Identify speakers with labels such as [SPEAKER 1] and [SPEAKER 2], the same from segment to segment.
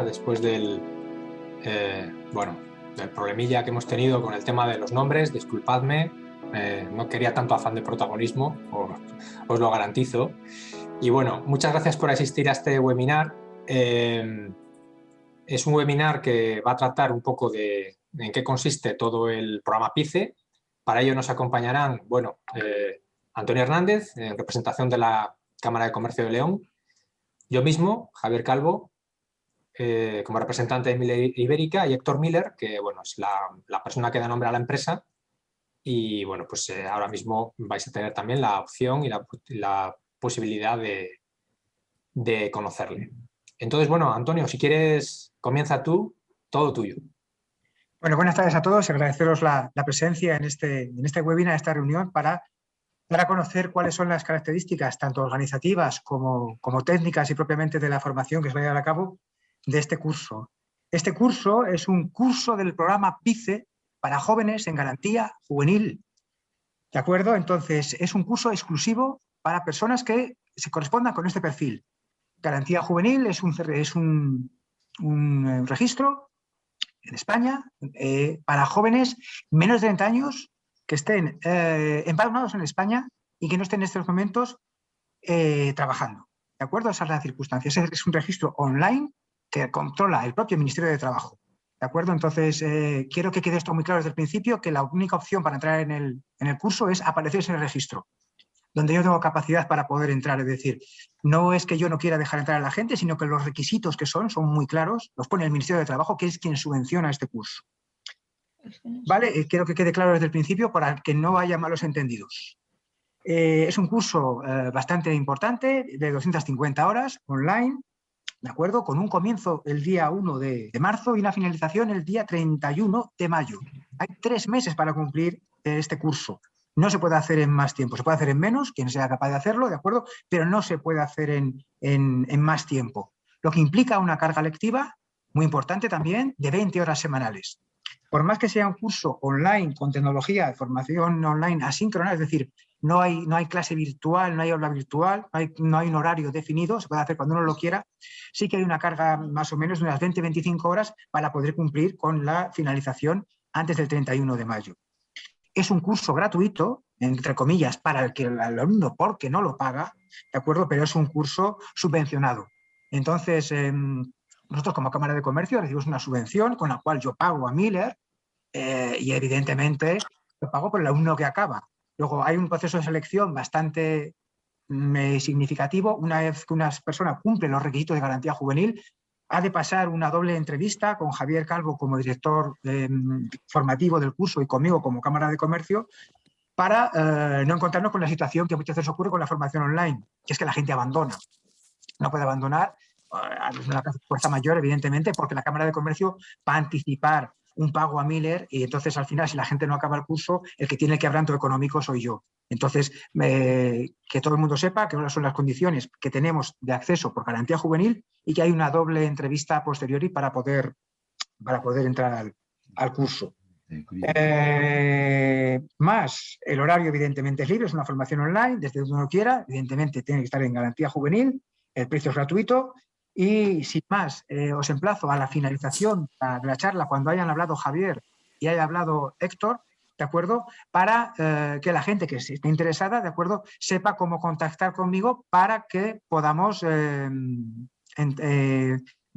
[SPEAKER 1] después del, bueno, del problemilla que hemos tenido con el tema de los nombres. Disculpadme, no quería tanto afán de protagonismo, os lo garantizo. Y bueno, muchas gracias por asistir a este webinar. Es un webinar que va a tratar un poco de en qué consiste todo el programa PICE. Para ello nos acompañarán, bueno, Antonio Hernández, en representación de la Cámara de Comercio de León, yo mismo, Javier Calvo, como representante de Miller Ibérica, y Héctor Miller, que bueno, es la persona que da nombre a la empresa. Y bueno, pues ahora mismo vais a tener también la opción y la posibilidad de conocerle. Entonces, bueno, Antonio, si quieres, comienza tú, todo tuyo.
[SPEAKER 2] Bueno, buenas tardes a todos y agradeceros la presencia en este webinar, en esta reunión, para dar a conocer cuáles son las características, tanto organizativas como técnicas y propiamente de la formación que se va a llevar a cabo de este curso. Este curso es un curso del programa PICE para jóvenes en garantía juvenil. ¿De acuerdo? Entonces, es un curso exclusivo para personas que se correspondan con este perfil. Garantía juvenil es un registro en España para jóvenes menos de 30 años que estén empadronados en España y que no estén en estos momentos trabajando. ¿De acuerdo? Esa es la circunstancia. Es un registro online que controla el propio Ministerio de Trabajo. ¿De acuerdo? Entonces, quiero que quede esto muy claro desde el principio, que la única opción para entrar en el curso es aparecerse en el registro, donde yo tengo capacidad para poder entrar. Es decir, no es que yo no quiera dejar entrar a la gente, sino que los requisitos que son muy claros, los pone el Ministerio de Trabajo, que es quien subvenciona este curso. ¿Vale? Quiero que quede claro desde el principio para que no haya malos entendidos. Es un curso bastante importante, de 250 horas, online, ¿de acuerdo? Con un comienzo el día 1 de marzo y una finalización el día 31 de mayo. Hay 3 meses para cumplir este curso. No se puede hacer en más tiempo, se puede hacer en menos, quien sea capaz de hacerlo, ¿de acuerdo? Pero no se puede hacer en más tiempo. Lo que implica una carga lectiva, muy importante también, de 20 horas semanales. Por más que sea un curso online con tecnología de formación online asíncrona, es decir, no hay clase virtual, no hay aula virtual, no hay un horario definido, se puede hacer cuando uno lo quiera, sí que hay una carga más o menos de unas 20-25 horas para poder cumplir con la finalización antes del 31 de mayo. Es un curso gratuito, entre comillas, para el alumno porque no lo paga, ¿de acuerdo? Pero es un curso subvencionado. Entonces, nosotros como Cámara de Comercio recibimos una subvención con la cual yo pago a Miller y evidentemente lo pago por el alumno que acaba. Luego hay un proceso de selección bastante significativo. Una vez que una persona cumple los requisitos de garantía juvenil, ha de pasar una doble entrevista con Javier Calvo como director formativo del curso y conmigo como Cámara de Comercio, para no encontrarnos con la situación que muchas veces ocurre con la formación online, que es que la gente abandona. No puede abandonar a una fuerza mayor, evidentemente, porque la Cámara de Comercio va a anticipar un pago a Miller y entonces al final, si la gente no acaba el curso, el que tiene el quebranto económico soy yo. Entonces, que todo el mundo sepa que ahora son las condiciones que tenemos de acceso por garantía juvenil y que hay una doble entrevista a posteriori para poder entrar al curso. Más el horario evidentemente es libre, es una formación online desde donde uno quiera, evidentemente tiene que estar en garantía juvenil, el precio es gratuito y sin más os emplazo a la finalización de la charla cuando hayan hablado Javier y haya hablado Héctor, ¿de acuerdo? Para que la gente que esté interesada, ¿de acuerdo?, sepa cómo contactar conmigo para que podamos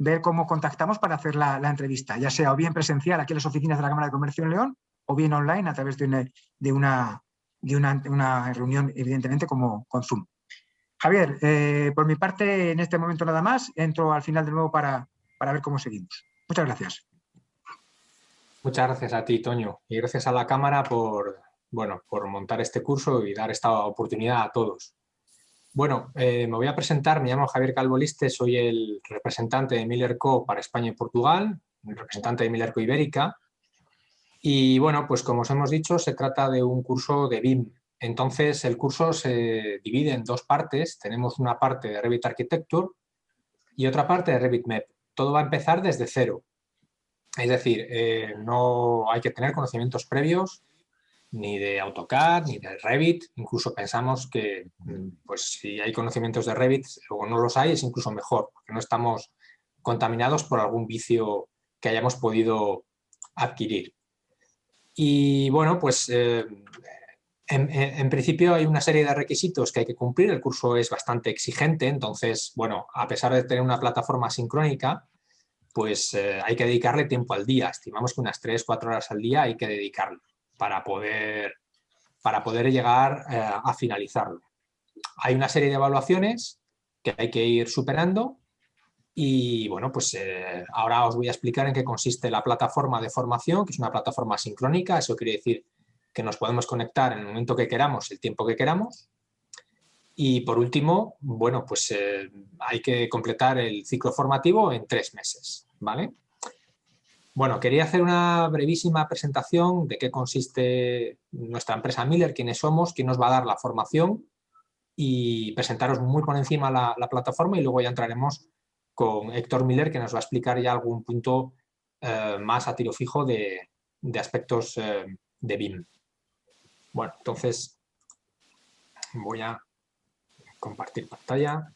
[SPEAKER 2] ver cómo contactamos para hacer la entrevista, ya sea o bien presencial aquí en las oficinas de la Cámara de Comercio en León o bien online a través de una reunión, evidentemente, como con Zoom. Javier, por mi parte, en este momento nada más. Entro al final de nuevo para ver cómo seguimos. Muchas gracias.
[SPEAKER 1] Muchas gracias a ti, Toño, y gracias a la Cámara por montar este curso y dar esta oportunidad a todos. Bueno, me voy a presentar, me llamo Javier Calvo Liste, soy el representante de Miller Co para España y Portugal, el representante de Miller Co Ibérica. Y bueno, pues como os hemos dicho, se trata de un curso de BIM. Entonces, el curso se divide en 2 partes. Tenemos una parte de Revit Architecture y otra parte de Revit MEP. Todo va a empezar desde cero. Es decir, no hay que tener conocimientos previos ni de AutoCAD, ni de Revit. Incluso pensamos que pues, si hay conocimientos de Revit, luego no los hay, es incluso mejor, porque no estamos contaminados por algún vicio que hayamos podido adquirir. Y bueno, pues en principio hay una serie de requisitos que hay que cumplir. El curso es bastante exigente, entonces, bueno, a pesar de tener una plataforma sincrónica, pues hay que dedicarle tiempo al día. Estimamos que unas 3-4 horas al día hay que dedicarle para poder llegar a finalizarlo. Hay una serie de evaluaciones que hay que ir superando y bueno, pues ahora os voy a explicar en qué consiste la plataforma de formación, que es una plataforma sincrónica. Eso quiere decir que nos podemos conectar en el momento que queramos, el tiempo que queramos. Y por último, bueno, pues hay que completar el ciclo formativo en 3 meses, ¿vale? Bueno, quería hacer una brevísima presentación de qué consiste nuestra empresa Miller, quiénes somos, quién nos va a dar la formación y presentaros muy por encima la plataforma y luego ya entraremos con Héctor Miller, que nos va a explicar ya algún punto más a tiro fijo de aspectos de BIM. Bueno, entonces voy a compartir pantalla.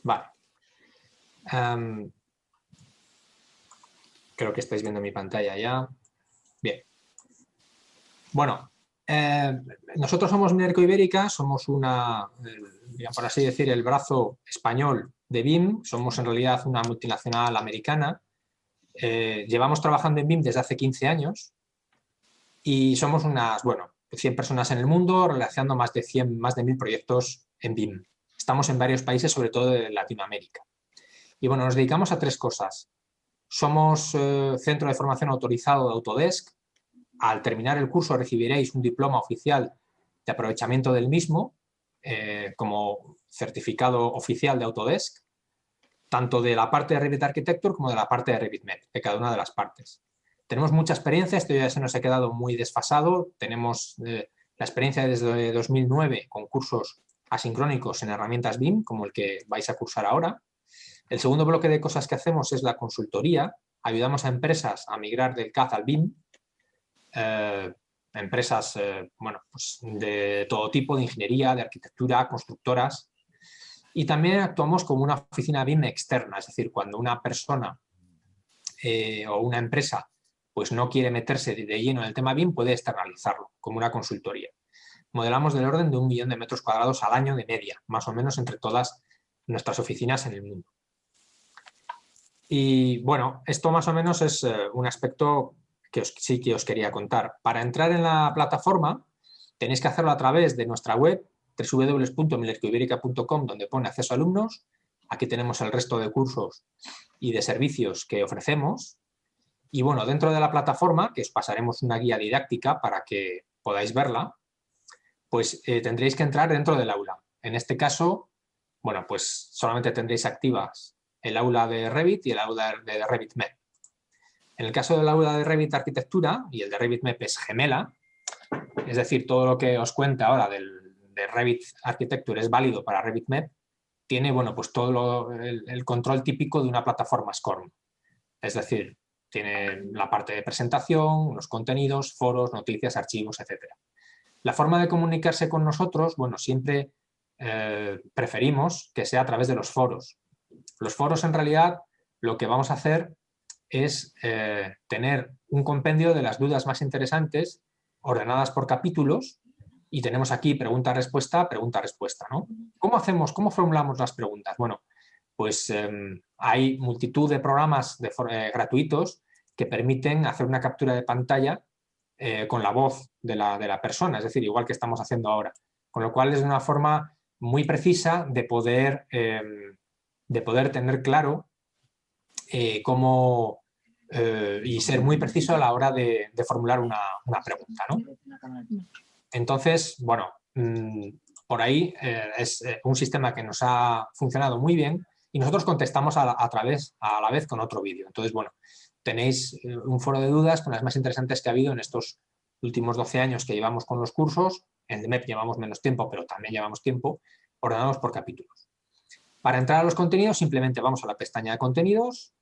[SPEAKER 1] Vale. Creo que estáis viendo mi pantalla ya. Bien. Bueno, nosotros somos Minerco Ibérica, somos una, por así decir, el brazo español de BIM. Somos en realidad una multinacional americana. Llevamos trabajando en BIM desde hace 15 años y somos unas, bueno, 100 personas en el mundo realizando más de 1000 proyectos en BIM. Estamos en varios países, sobre todo de Latinoamérica. Y bueno, nos dedicamos a 3 cosas. Somos centro de formación autorizado de Autodesk. Al terminar el curso recibiréis un diploma oficial de aprovechamiento del mismo como certificado oficial de Autodesk, tanto de la parte de Revit Architecture como de la parte de Revit MEP, de cada una de las partes. Tenemos mucha experiencia, esto ya se nos ha quedado muy desfasado. Tenemos la experiencia desde 2009 con cursos asincrónicos en herramientas BIM, como el que vais a cursar ahora. El segundo bloque de cosas que hacemos es la consultoría. Ayudamos a empresas a migrar del CAD al BIM. Empresas bueno, pues de todo tipo, de ingeniería, de arquitectura, constructoras. Y también actuamos como una oficina BIM externa, es decir, cuando una persona o una empresa pues no quiere meterse de lleno en el tema BIM, puede externalizarlo como una consultoría. Modelamos del orden de 1 millón de metros cuadrados al año de media, más o menos entre todas nuestras oficinas en el mundo. Y bueno, esto más o menos es un aspecto que sí que os quería contar. Para entrar en la plataforma tenéis que hacerlo a través de nuestra web www.milercoiberica.com, donde pone acceso a alumnos. Aquí tenemos el resto de cursos y de servicios que ofrecemos. Y bueno, dentro de la plataforma, que os pasaremos una guía didáctica para que podáis verla, pues tendréis que entrar dentro del aula. En este caso, bueno, pues solamente tendréis activas el aula de Revit y el aula de Revit MEP. En el caso del aula de Revit Arquitectura y el de Revit MEP es gemela, es decir, todo lo que os cuenta ahora de Revit Architecture es válido para Revit MEP, tiene, bueno, pues todo el control típico de una plataforma SCORM. Es decir, tiene la parte de presentación, los contenidos, foros, noticias, archivos, etc. La forma de comunicarse con nosotros, bueno, siempre preferimos que sea a través de los foros. Los foros, en realidad, lo que vamos a hacer es tener un compendio de las dudas más interesantes ordenadas por capítulos y tenemos aquí pregunta-respuesta, pregunta-respuesta, ¿no? ¿Cómo hacemos, cómo formulamos las preguntas? Bueno, pues hay multitud de programas gratuitos que permiten hacer una captura de pantalla con la voz de la persona, es decir, igual que estamos haciendo ahora. Con lo cual es una forma muy precisa de poder tener claro cómo y ser muy preciso a la hora de formular una pregunta, ¿no? Entonces, bueno, por ahí es un sistema que nos ha funcionado muy bien y nosotros contestamos a la vez con otro vídeo. Entonces, bueno, tenéis un foro de dudas con las más interesantes que ha habido en estos últimos 12 años que llevamos con los cursos. En el MEP llevamos menos tiempo, pero también llevamos tiempo, ordenados por capítulos. Para entrar a los contenidos, simplemente vamos a la pestaña de contenidos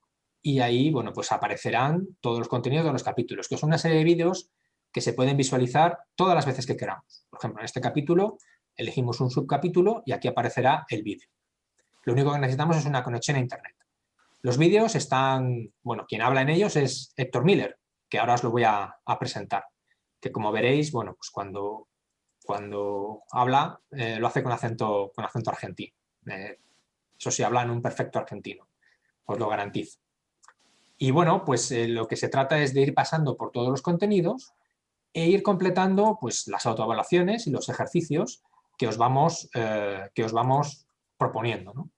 [SPEAKER 1] y ahí, bueno, pues aparecerán todos los contenidos de los capítulos, que son una serie de vídeos que se pueden visualizar todas las veces que queramos. Por ejemplo, en este capítulo elegimos un subcapítulo y aquí aparecerá el vídeo. Lo único que necesitamos es una conexión a Internet. Los vídeos están, bueno, quien habla en ellos es Héctor Miller, que ahora os lo voy a presentar, que como veréis, bueno, pues cuando habla lo hace con acento argentino. Eso sí, habla en un perfecto argentino, os lo garantizo. Y bueno, pues lo que se trata es de ir pasando por todos los contenidos e ir completando pues, las autoevaluaciones y los ejercicios que os vamos proponiendo, ¿no?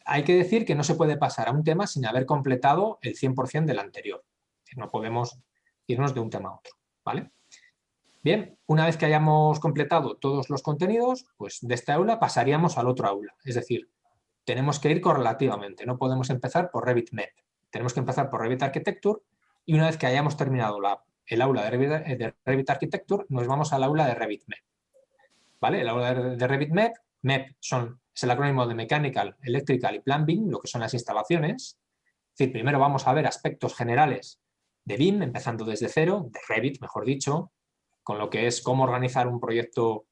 [SPEAKER 1] Hay que decir que no se puede pasar a un tema sin haber completado el 100% del anterior. No podemos irnos de un tema a otro, ¿vale? Bien, una vez que hayamos completado todos los contenidos, pues de esta aula pasaríamos al otro aula. Es decir, tenemos que ir correlativamente, no podemos empezar por Revit MEP. Tenemos que empezar por Revit Architecture y una vez que hayamos terminado el aula de Revit Architecture, nos vamos al aula de Revit MEP. ¿Vale? El aula de Revit MEP, es el acrónimo de Mechanical, Electrical y Plumbing, lo que son las instalaciones. Es decir, primero vamos a ver aspectos generales de BIM, empezando desde cero, de Revit, mejor dicho, con lo que es cómo organizar un proyecto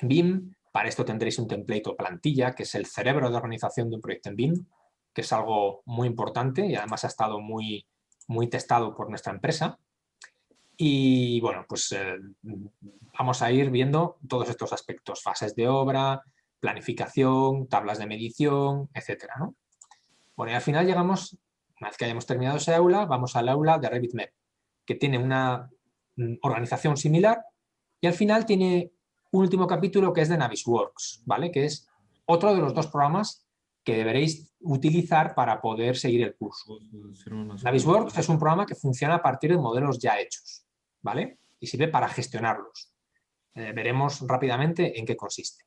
[SPEAKER 1] en BIM. Para esto tendréis un template o plantilla, que es el cerebro de organización de un proyecto en BIM, que es algo muy importante y además ha estado muy testado por nuestra empresa. Y bueno, pues vamos a ir viendo todos estos aspectos, fases de obra, planificación, tablas de medición, etcétera, ¿no? Bueno, y al final llegamos, una vez que hayamos terminado ese aula, vamos al aula de Revit MEP, que tiene una organización similar y al final tiene un último capítulo que es de Navisworks, ¿vale? Que es otro de los dos programas que deberéis utilizar para poder seguir el curso. Navisworks es un programa que funciona a partir de modelos ya hechos, ¿vale? Y sirve para gestionarlos. Veremos rápidamente en qué consiste.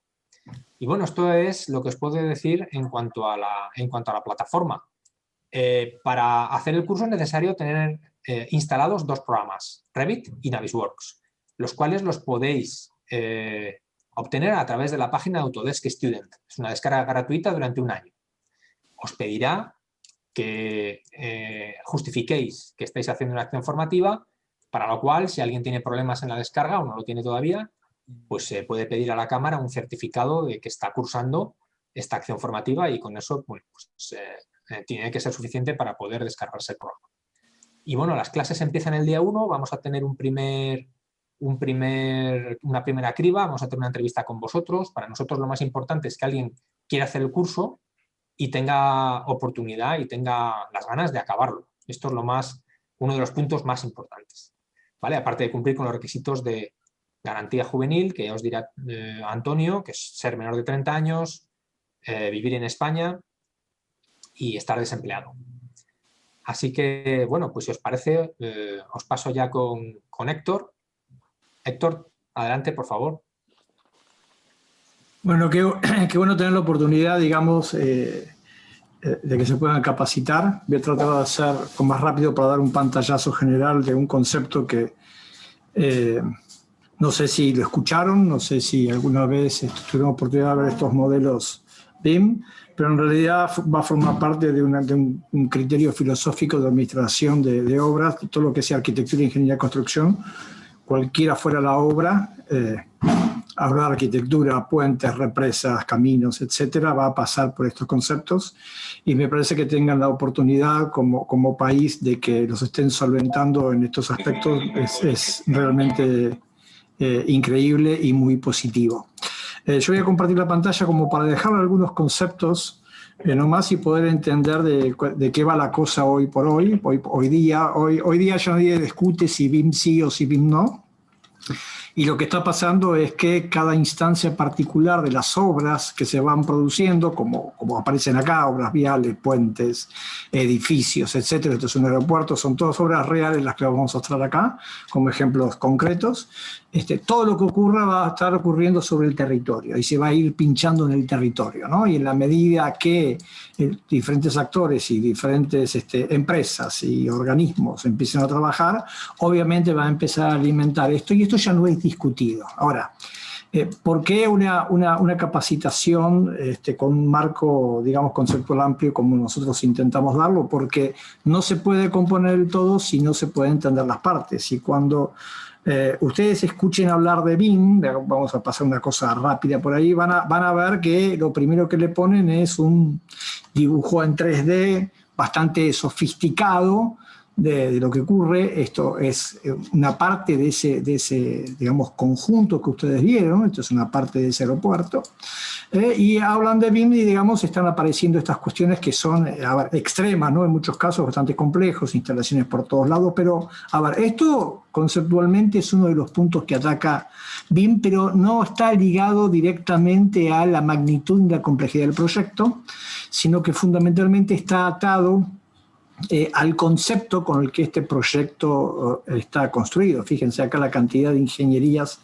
[SPEAKER 1] Y bueno, esto es lo que os puedo decir en cuanto a la plataforma. Para hacer el curso es necesario tener instalados dos programas, Revit y Navisworks, los cuales los podéis obtener a través de la página de Autodesk Student. Es una descarga gratuita durante un año. Os pedirá que justifiquéis que estáis haciendo una acción formativa, para lo cual, si alguien tiene problemas en la descarga o no lo tiene todavía, pues se puede pedir a la Cámara un certificado de que está cursando esta acción formativa y con eso bueno, pues, tiene que ser suficiente para poder descargarse el programa. Y bueno, las clases empiezan el día 1, vamos a tener una primera criba, vamos a tener una entrevista con vosotros. Para nosotros lo más importante es que alguien quiera hacer el curso y tenga oportunidad y tenga las ganas de acabarlo. Esto es uno de los puntos más importantes, ¿vale? Aparte de cumplir con los requisitos de garantía juvenil, que ya os dirá Antonio, que es ser menor de 30 años, vivir en España y estar desempleado. Así que, bueno, pues si os parece, os paso ya con Héctor. Héctor, adelante, por favor.
[SPEAKER 3] Bueno, qué bueno tener la oportunidad, digamos, de que se puedan capacitar. Voy a tratar de hacer con más rápido para dar un pantallazo general de un concepto que no sé si lo escucharon, no sé si alguna vez tuvieron oportunidad de ver estos modelos BIM, pero en realidad va a formar parte de un criterio filosófico de administración de obras, todo lo que sea arquitectura, ingeniería, construcción, cualquiera fuera la obra, habrá arquitectura, puentes, represas, caminos, etcétera, va a pasar por estos conceptos y me parece que tengan la oportunidad como país de que los estén solventando en estos aspectos es realmente increíble y muy positivo. Yo voy a compartir la pantalla como para dejar algunos conceptos nomás y poder entender de qué va la cosa hoy por hoy. Hoy día ya nadie discute si BIM sí o si BIM no. Y lo que está pasando es que cada instancia particular de las obras que se van produciendo, como aparecen acá, obras viales, puentes, edificios, etcétera, esto es un aeropuerto, son todas obras reales las que vamos a mostrar acá, como ejemplos concretos. Todo lo que ocurra va a estar ocurriendo sobre el territorio y se va a ir pinchando en el territorio, ¿no? Y en la medida que diferentes actores y diferentes empresas y organismos empiecen a trabajar, obviamente va a empezar a alimentar esto y esto ya no es discutido. Ahora, ¿por qué una capacitación con un marco, digamos, conceptual amplio como nosotros intentamos darlo? Porque no se puede componer el todo si no se pueden entender las partes. Y cuando ustedes escuchen hablar de BIM, vamos a pasar una cosa rápida por ahí, van a ver que lo primero que le ponen es un dibujo en 3D bastante sofisticado de lo que ocurre. Esto es una parte de ese, digamos, conjunto que ustedes vieron. Esto es una parte de ese aeropuerto. Y hablan de BIM y, digamos, están apareciendo estas cuestiones que son extremas, ¿no? En muchos casos bastante complejos, instalaciones por todos lados, pero, a ver, esto conceptualmente es uno de los puntos que ataca BIM, pero no está ligado directamente a la magnitud y la complejidad del proyecto, sino que fundamentalmente está atado al concepto con el que este proyecto está construido. Fíjense acá la cantidad de ingenierías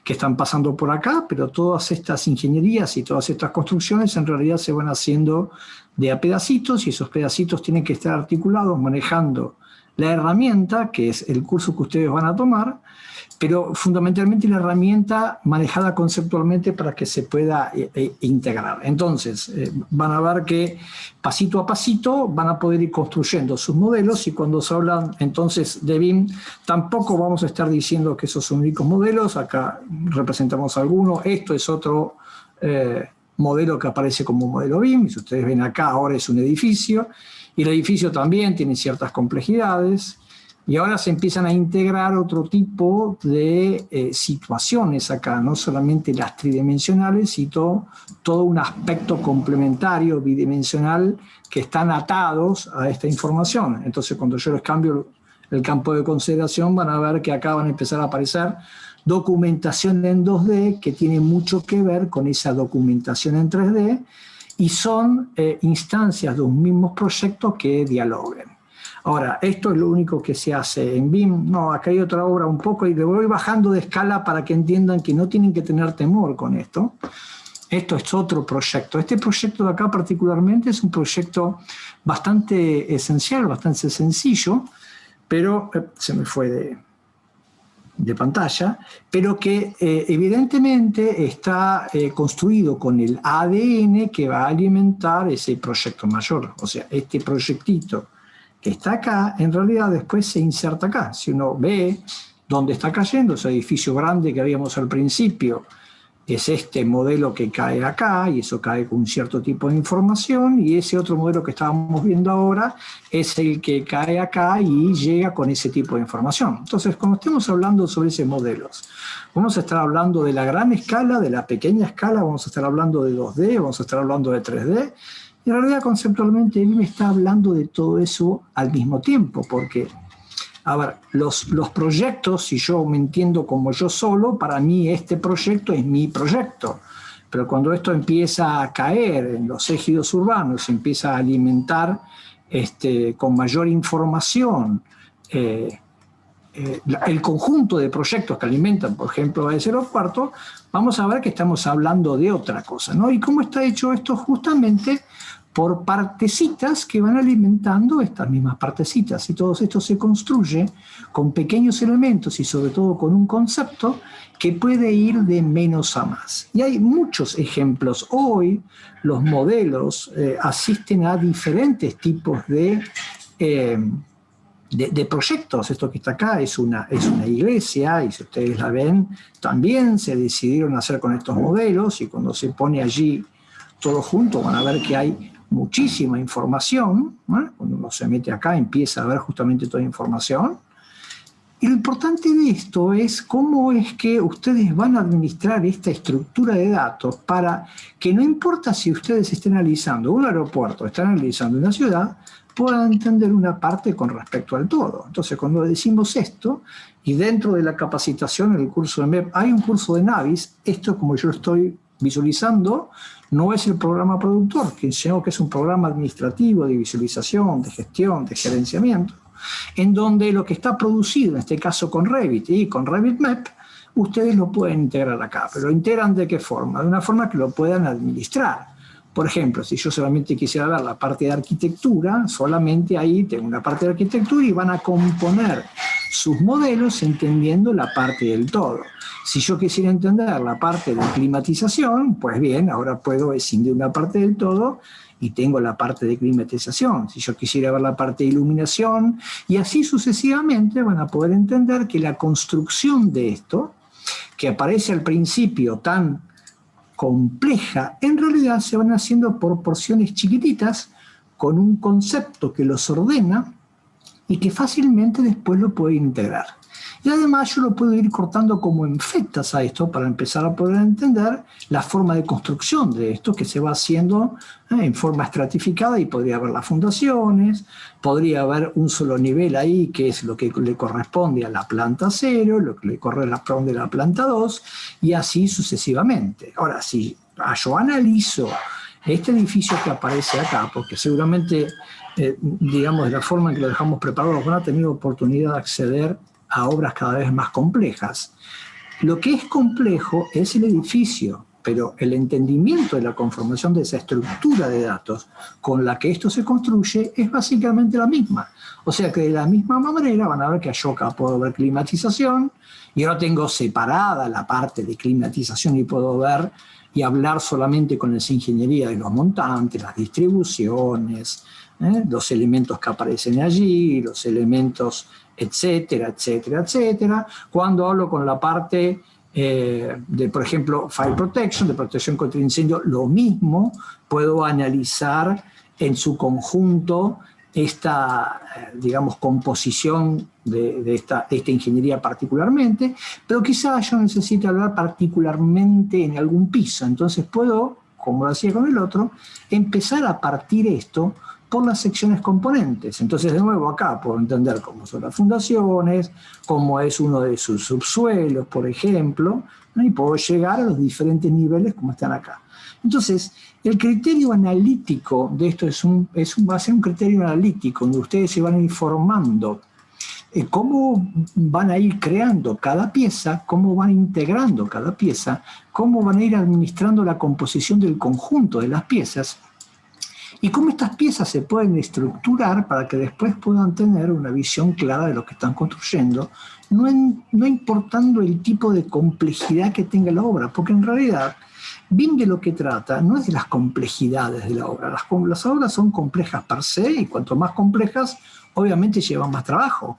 [SPEAKER 3] que están pasando por acá, pero todas estas ingenierías y todas estas construcciones en realidad se van haciendo de a pedacitos, y esos pedacitos tienen que estar articulados manejando la herramienta, que es el curso que ustedes van a tomar, pero fundamentalmente la herramienta manejada conceptualmente para que se pueda integrar. Entonces, van a ver que pasito a pasito van a poder ir construyendo sus modelos, y cuando se hablan entonces de BIM, tampoco vamos a estar diciendo que esos son únicos modelos. Acá representamos algunos. Esto es otro modelo que aparece como modelo BIM. Si ustedes ven acá, ahora es un edificio, y el edificio también tiene ciertas complejidades. Y ahora se empiezan a integrar otro tipo de situaciones acá, no solamente las tridimensionales, sino todo un aspecto complementario, bidimensional, que están atados a esta información. Entonces, cuando yo les cambio el campo de consideración, van a ver que acá van a empezar a aparecer documentación en 2D que tiene mucho que ver con esa documentación en 3D, y son instancias de un mismo proyecto que dialoguen. Ahora, ¿esto es lo único que se hace en BIM? No, acá hay otra obra un poco, y le voy bajando de escala para que entiendan que no tienen que tener temor con esto. Esto es otro proyecto. Este proyecto de acá particularmente es un proyecto bastante esencial, bastante sencillo, pero se me fue de pantalla, pero que evidentemente está construido con el ADN que va a alimentar ese proyecto mayor. O sea, este proyectito que está acá, en realidad después se inserta acá. Si uno ve dónde está cayendo, ese edificio grande que habíamos al principio, es este modelo que cae acá, y eso cae con un cierto tipo de información, y ese otro modelo que estábamos viendo ahora es el que cae acá y llega con ese tipo de información. Entonces, cuando estemos hablando sobre esos modelos, vamos a estar hablando de la gran escala, de la pequeña escala, vamos a estar hablando de 2D, vamos a estar hablando de 3D, y en realidad conceptualmente BIM está hablando de todo eso al mismo tiempo, porque, a ver, los proyectos, si yo me entiendo como yo solo, para mí este proyecto es mi proyecto. Pero cuando esto empieza a caer en los ejidos urbanos, empieza a alimentar con mayor información el conjunto de proyectos que alimentan, por ejemplo, a ese aeropuerto, vamos a ver que estamos hablando de otra cosa, ¿no? ¿Y cómo está hecho esto? Justamente por partecitas que van alimentando estas mismas partecitas, y todo esto se construye con pequeños elementos y sobre todo con un concepto que puede ir de menos a más. Y hay muchos ejemplos. Hoy los modelos asisten a diferentes tipos de proyectos. Esto que está acá es una iglesia, y si ustedes la ven, también se decidieron hacer con estos modelos, y cuando se pone allí todo junto van a ver que hay muchísima información, ¿no? Cuando uno se mete acá empieza a ver justamente toda la información. Y lo importante de esto es cómo es que ustedes van a administrar esta estructura de datos para que, no importa si ustedes estén analizando un aeropuerto, están analizando una ciudad, puedan entender una parte con respecto al todo. Entonces, cuando decimos esto, y dentro de la capacitación en el curso de MEP hay un curso de Navis, esto, como yo estoy visualizando, no es el programa productor, sino que es un programa administrativo de visualización, de gestión, de gerenciamiento, en donde lo que está producido, en este caso con Revit y con Revit MEP, ustedes lo pueden integrar acá. ¿Pero lo integran de qué forma? De una forma que lo puedan administrar. Por ejemplo, si yo solamente quisiera ver la parte de arquitectura, solamente ahí tengo una parte de arquitectura y van a componer sus modelos entendiendo la parte del todo. Si yo quisiera entender la parte de climatización, pues bien, ahora puedo escindir una parte del todo y tengo la parte de climatización. Si yo quisiera ver la parte de iluminación, y así sucesivamente van a poder entender que la construcción de esto, que aparece al principio tan compleja, en realidad se van haciendo por porciones chiquititas con un concepto que los ordena y que fácilmente después lo puede integrar. Y además yo lo puedo ir cortando como en fetas a esto para empezar a poder entender la forma de construcción de esto que se va haciendo en forma estratificada, y podría haber las fundaciones, podría haber un solo nivel ahí que es lo que le corresponde a la planta 0, lo que le corresponde a la planta 2 y así sucesivamente. Ahora, si yo analizo este edificio que aparece acá, porque seguramente, digamos, de la forma en que lo dejamos preparado, van a tener oportunidad de acceder a obras cada vez más complejas. Lo que es complejo es el edificio, pero el entendimiento de la conformación de esa estructura de datos con la que esto se construye es básicamente la misma. O sea que de la misma manera van a ver que yo acá puedo ver climatización, y ahora tengo separada la parte de climatización y puedo ver y hablar solamente con esa ingeniería de los montantes, las distribuciones, los elementos que aparecen allí, los elementos, etcétera, etcétera, etcétera. Cuando hablo con la parte de, por ejemplo, Fire Protection, de protección contra incendio, lo mismo, puedo analizar en su conjunto esta, digamos, composición de esta ingeniería particularmente, pero quizás yo necesite hablar particularmente en algún piso. Entonces puedo, como lo hacía con el otro, empezar a partir esto por las secciones componentes. Entonces, de nuevo, acá puedo entender cómo son las fundaciones, cómo es uno de sus subsuelos, por ejemplo, ¿no? Y puedo llegar a los diferentes niveles como están acá. Entonces, el criterio analítico de esto va a ser un criterio analítico donde ustedes se van a ir formando cómo van a ir creando cada pieza, cómo van integrando cada pieza, cómo van a ir administrando la composición del conjunto de las piezas, y cómo estas piezas se pueden estructurar para que después puedan tener una visión clara de lo que están construyendo, no importando el tipo de complejidad que tenga la obra, porque en realidad BIM de lo que trata no es de las complejidades de la obra. Las obras son complejas per se, y cuanto más complejas, obviamente llevan más trabajo.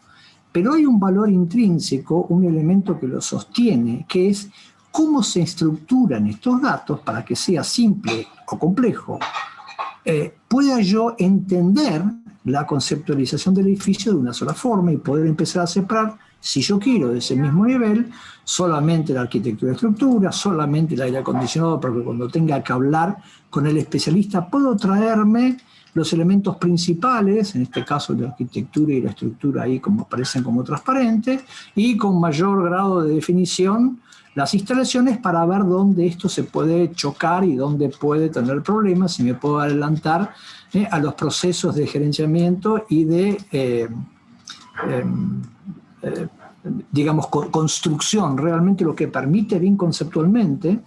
[SPEAKER 3] Pero hay un valor intrínseco, un elemento que lo sostiene, que es cómo se estructuran estos datos para que sea simple o complejo. Pueda yo entender la conceptualización del edificio de una sola forma y poder empezar a separar, si yo quiero, de ese mismo nivel, solamente la arquitectura de estructura, solamente el aire acondicionado, porque cuando tenga que hablar con el especialista puedo traerme los elementos principales, en este caso la arquitectura y la estructura ahí como aparecen como transparentes, y con mayor grado de definición las instalaciones para ver dónde esto se puede chocar y dónde puede tener problemas, y me puedo adelantar a los procesos de gerenciamiento y de, digamos, construcción. Realmente lo que permite BIM conceptualmente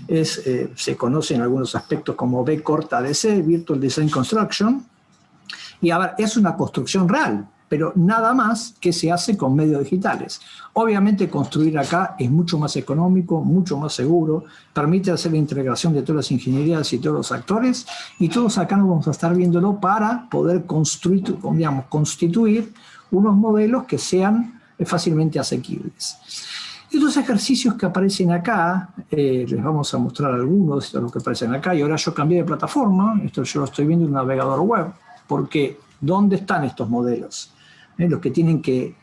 [SPEAKER 3] es, se conoce en algunos aspectos como B corta DC, Virtual Design Construction, y a ver, es una construcción real, pero nada más que se hace con medios digitales. Obviamente construir acá es mucho más económico, mucho más seguro, permite hacer la integración de todas las ingenierías y todos los actores, y todos acá nos vamos a estar viéndolo para poder construir, digamos, constituir unos modelos que sean fácilmente asequibles. Estos ejercicios que aparecen acá, les vamos a mostrar algunos de los que aparecen acá, y ahora yo cambié de plataforma, esto yo lo estoy viendo en un navegador web, porque ¿dónde están estos modelos? Los que tienen que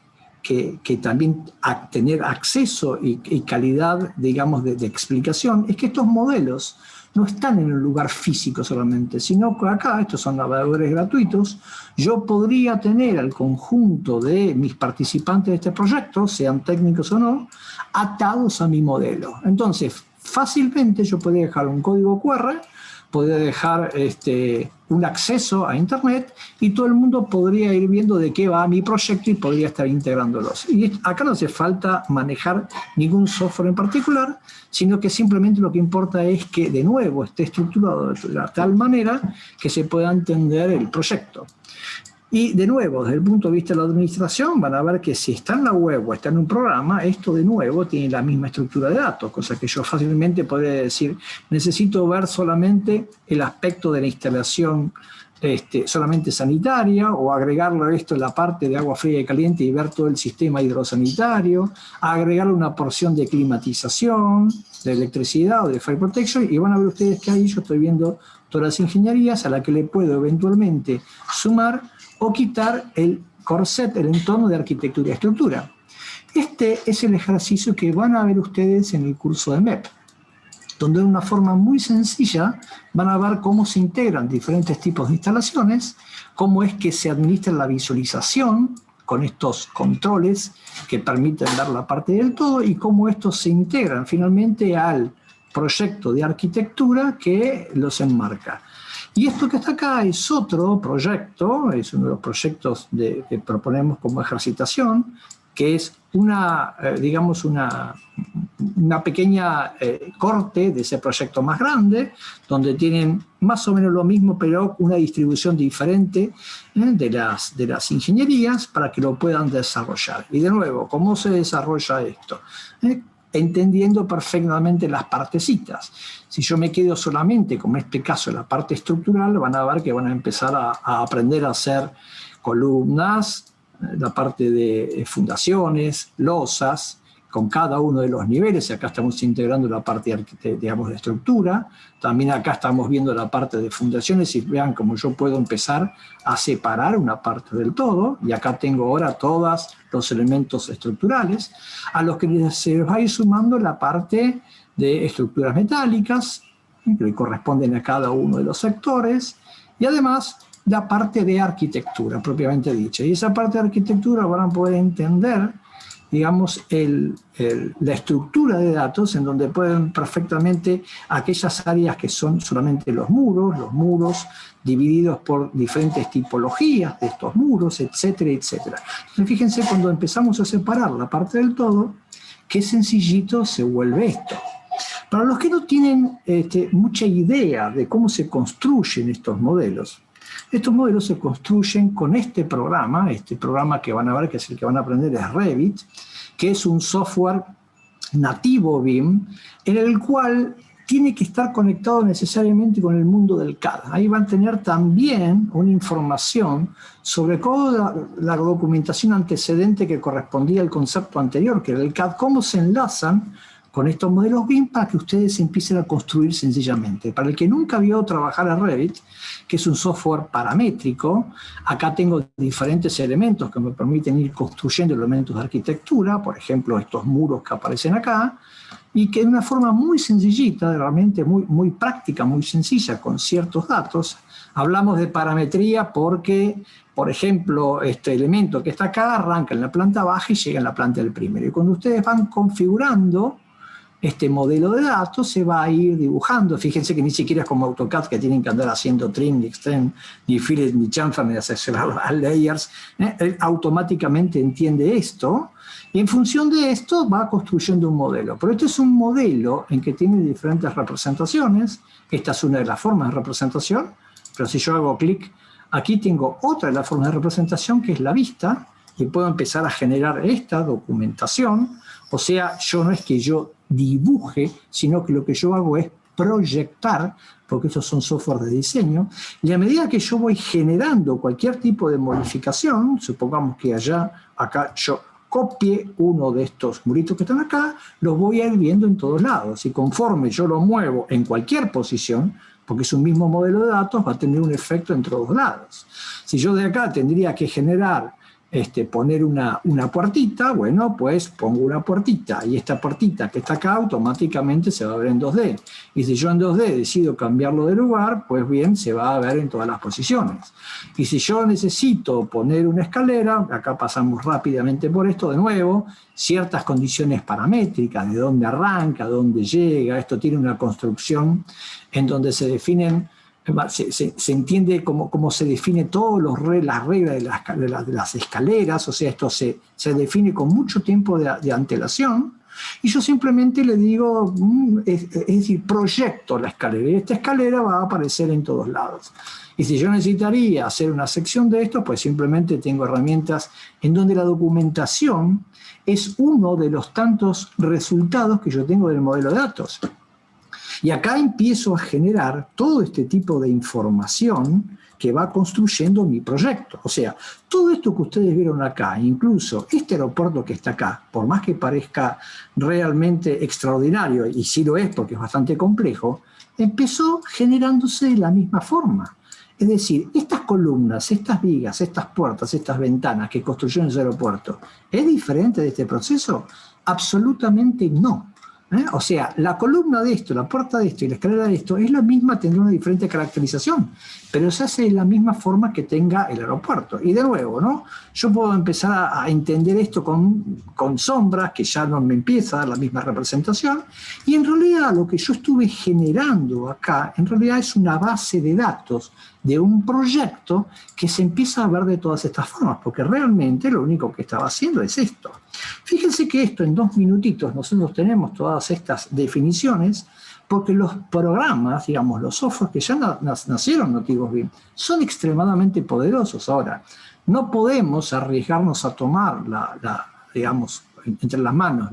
[SPEAKER 3] también tener acceso y calidad, digamos, de explicación, es que estos modelos no están en un lugar físico solamente, sino que acá, estos son navegadores gratuitos, yo podría tener al conjunto de mis participantes de este proyecto, sean técnicos o no, atados a mi modelo. Entonces, fácilmente yo podría dejar un código QR, podría dejar un acceso a Internet, y todo el mundo podría ir viendo de qué va mi proyecto y podría estar integrándolos. Y acá no hace falta manejar ningún software en particular, sino que simplemente lo que importa es que, de nuevo, esté estructurado de tal manera que se pueda entender el proyecto. Y de nuevo, desde el punto de vista de la administración, van a ver que si está en la web o está en un programa, esto de nuevo tiene la misma estructura de datos, cosa que yo fácilmente podría decir, necesito ver solamente el aspecto de la instalación solamente sanitaria, o agregarle a esto la parte de agua fría y caliente y ver todo el sistema hidrosanitario, agregarle una porción de climatización, de electricidad o de fire protection, y van a ver ustedes que ahí yo estoy viendo todas las ingenierías a las que le puedo eventualmente sumar o quitar el corset, el entorno de arquitectura y estructura. Este es el ejercicio que van a ver ustedes en el curso de MEP, donde de una forma muy sencilla van a ver cómo se integran diferentes tipos de instalaciones, cómo es que se administra la visualización con estos controles que permiten ver la parte del todo y cómo estos se integran finalmente al proyecto de arquitectura que los enmarca. Y esto que está acá es otro proyecto, es uno de los proyectos que proponemos como ejercitación, que es digamos una pequeña corte de ese proyecto más grande, donde tienen más o menos lo mismo, pero una distribución diferente de las ingenierías para que lo puedan desarrollar. Y de nuevo, ¿cómo se desarrolla esto? Entendiendo perfectamente las partecitas. Si yo me quedo solamente, como en este caso, en la parte estructural, van a ver que van a empezar a aprender a hacer columnas, la parte de fundaciones, losas, con cada uno de los niveles. Acá estamos integrando la parte, digamos, de estructura. También acá estamos viendo la parte de fundaciones y vean cómo yo puedo empezar a separar una parte del todo. Y acá tengo ahora todos los elementos estructurales, a los que se va a ir sumando la parte de estructuras metálicas, que corresponden a cada uno de los sectores, y además la parte de arquitectura propiamente dicha. Y esa parte de arquitectura van a poder entender, digamos, la estructura de datos, en donde pueden perfectamente aquellas áreas que son solamente los muros divididos por diferentes tipologías de estos muros, etcétera, etcétera. Fíjense cuando empezamos a separar la parte del todo, qué sencillito se vuelve esto. Para los que no tienen mucha idea de cómo se construyen estos modelos se construyen con este programa que van a ver, que es el que van a aprender, es Revit, que es un software nativo BIM, en el cual tiene que estar conectado necesariamente con el mundo del CAD. Ahí van a tener también una información sobre toda la documentación antecedente que correspondía al concepto anterior, que era el CAD, cómo se enlazan con estos modelos BIM para que ustedes empiecen a construir sencillamente. Para el que nunca vio trabajar a Revit, que es un software paramétrico, acá tengo diferentes elementos que me permiten ir construyendo elementos de arquitectura, por ejemplo, estos muros que aparecen acá, y que de una forma muy sencillita, realmente muy práctica, muy sencilla, con ciertos datos. Hablamos de parametría porque, por ejemplo, este elemento que está acá arranca en la planta baja y llega en la planta del primero. Y cuando ustedes van configurando este modelo de datos, se va a ir dibujando. Fíjense que ni siquiera es como AutoCAD, que tienen que andar haciendo trim, ni extend, ni fillet, ni chamfer, ni hacer layers. Él automáticamente entiende esto, y en función de esto va construyendo un modelo. Pero este es un modelo en que tiene diferentes representaciones. Esta es una de las formas de representación, pero si yo hago clic, aquí tengo otra de las formas de representación, que es la vista, y puedo empezar a generar esta documentación. O sea, no es que yo dibuje, sino que lo que yo hago es proyectar, porque esos son software de diseño, y a medida que yo voy generando cualquier tipo de modificación, supongamos que acá yo copie uno de estos muritos que están acá, los voy a ir viendo en todos lados, y conforme yo lo muevo en cualquier posición, porque es un mismo modelo de datos, va a tener un efecto en todos lados. Si yo de acá tendría que generar poner una puertita, bueno, pues pongo una puertita, y esta puertita que está acá automáticamente se va a ver en 2D. Y si yo en 2D decido cambiarlo de lugar, pues bien, se va a ver en todas las posiciones. Y si yo necesito poner una escalera, acá pasamos rápidamente por esto de nuevo, ciertas condiciones paramétricas, de dónde arranca, dónde llega. Esto tiene una construcción en donde se definen, se entiende cómo se define todas las reglas de las escaleras. O sea, esto se define con mucho tiempo de antelación, Y yo simplemente le digo, es decir, proyecto la escalera, y esta escalera va a aparecer en todos lados. Y si yo necesitaría hacer una sección de esto, pues simplemente tengo herramientas en donde la documentación es uno de los tantos resultados que yo tengo del modelo de datos. Y acá empiezo a generar todo este tipo de información que va construyendo mi proyecto. O sea, todo esto que ustedes vieron acá, incluso este aeropuerto que está acá, por más que parezca realmente extraordinario, y sí lo es porque es bastante complejo, empezó generándose de la misma forma. Es decir, estas columnas, estas vigas, estas puertas, estas ventanas que construyeron ese aeropuerto, ¿es diferente de este proceso? Absolutamente no. O sea, la columna de esto, la puerta de esto y la escalera de esto es la misma, tendrá una diferente caracterización, pero se hace de la misma forma que tenga el aeropuerto. Y de nuevo, ¿no? Yo puedo empezar a entender esto con sombras, que ya no me empieza a dar la misma representación, y en realidad lo que yo estuve generando acá, en realidad es una base de datos de un proyecto que se empieza a ver de todas estas formas, porque realmente lo único que estaba haciendo es esto. Fíjense que esto en 2 minutitos nosotros tenemos todas estas definiciones, porque los programas, digamos, los softwares que ya nacieron nativos BIM, son extremadamente poderosos. Ahora, no podemos arriesgarnos a tomar digamos, entre las manos,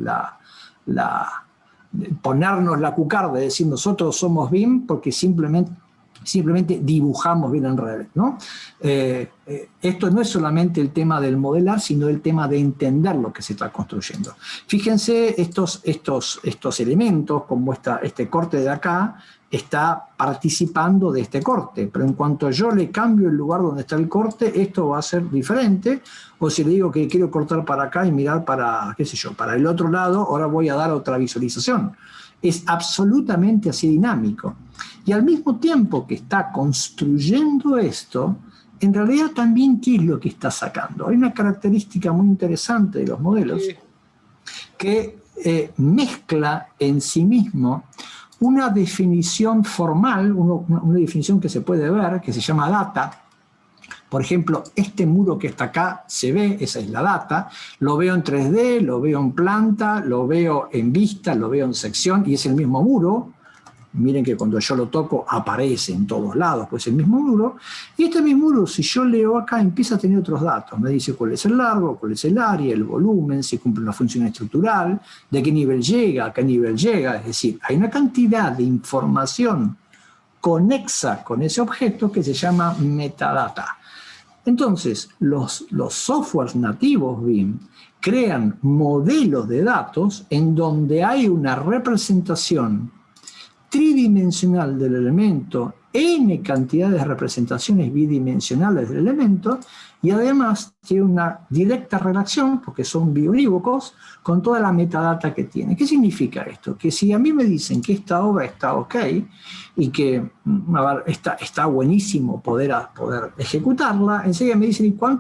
[SPEAKER 3] ponernos la cucarda de decir nosotros somos BIM porque simplemente dibujamos bien en Revit, ¿no? Esto no es solamente el tema del modelar, sino el tema de entender lo que se está construyendo. Fíjense, estos elementos, como este corte de acá, está participando de este corte, pero en cuanto yo le cambio el lugar donde está el corte, esto va a ser diferente, o si le digo que quiero cortar para acá y mirar para, qué sé yo, para el otro lado, ahora voy a dar otra visualización. Es absolutamente así dinámico. Y al mismo tiempo que está construyendo esto, en realidad también, ¿qué es lo que está sacando? Hay una característica muy interesante de los modelos que mezcla en sí mismo una definición formal, una definición que se puede ver, que se llama data. Por ejemplo, este muro que está acá se ve, esa es la data, lo veo en 3D, lo veo en planta, lo veo en vista, lo veo en sección y es el mismo muro. Miren que cuando yo lo toco aparece en todos lados, pues el mismo muro. Y este mismo muro, si yo leo acá, empieza a tener otros datos. Me dice cuál es el largo, cuál es el área, el volumen, si cumple una función estructural, de qué nivel llega, a qué nivel llega. Es decir, hay una cantidad de información conexa con ese objeto que se llama metadata. Entonces, los softwares nativos BIM crean modelos de datos en donde hay una representación tridimensional del elemento, n cantidad de representaciones bidimensionales del elemento, y además tiene una directa relación, porque son biunívocos, con toda la metadata que tiene. ¿Qué significa esto? Que si a mí me dicen que esta obra está ok, y que está buenísimo poder ejecutarla, enseguida me dicen, ¿y cuál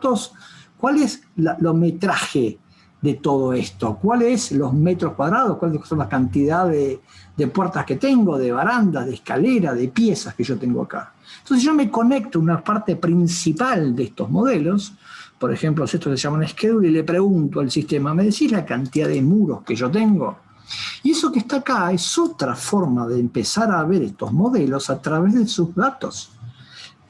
[SPEAKER 3] es lo metraje de todo esto? ¿Cuáles los metros cuadrados? ¿Cuáles son la cantidad de puertas que tengo, de barandas, de escalera, de piezas que yo tengo acá? Entonces yo me conecto a una parte principal de estos modelos, por ejemplo, esto se llama un schedule, y le pregunto al sistema, ¿me decís la cantidad de muros que yo tengo? Y eso que está acá es otra forma de empezar a ver estos modelos a través de sus datos.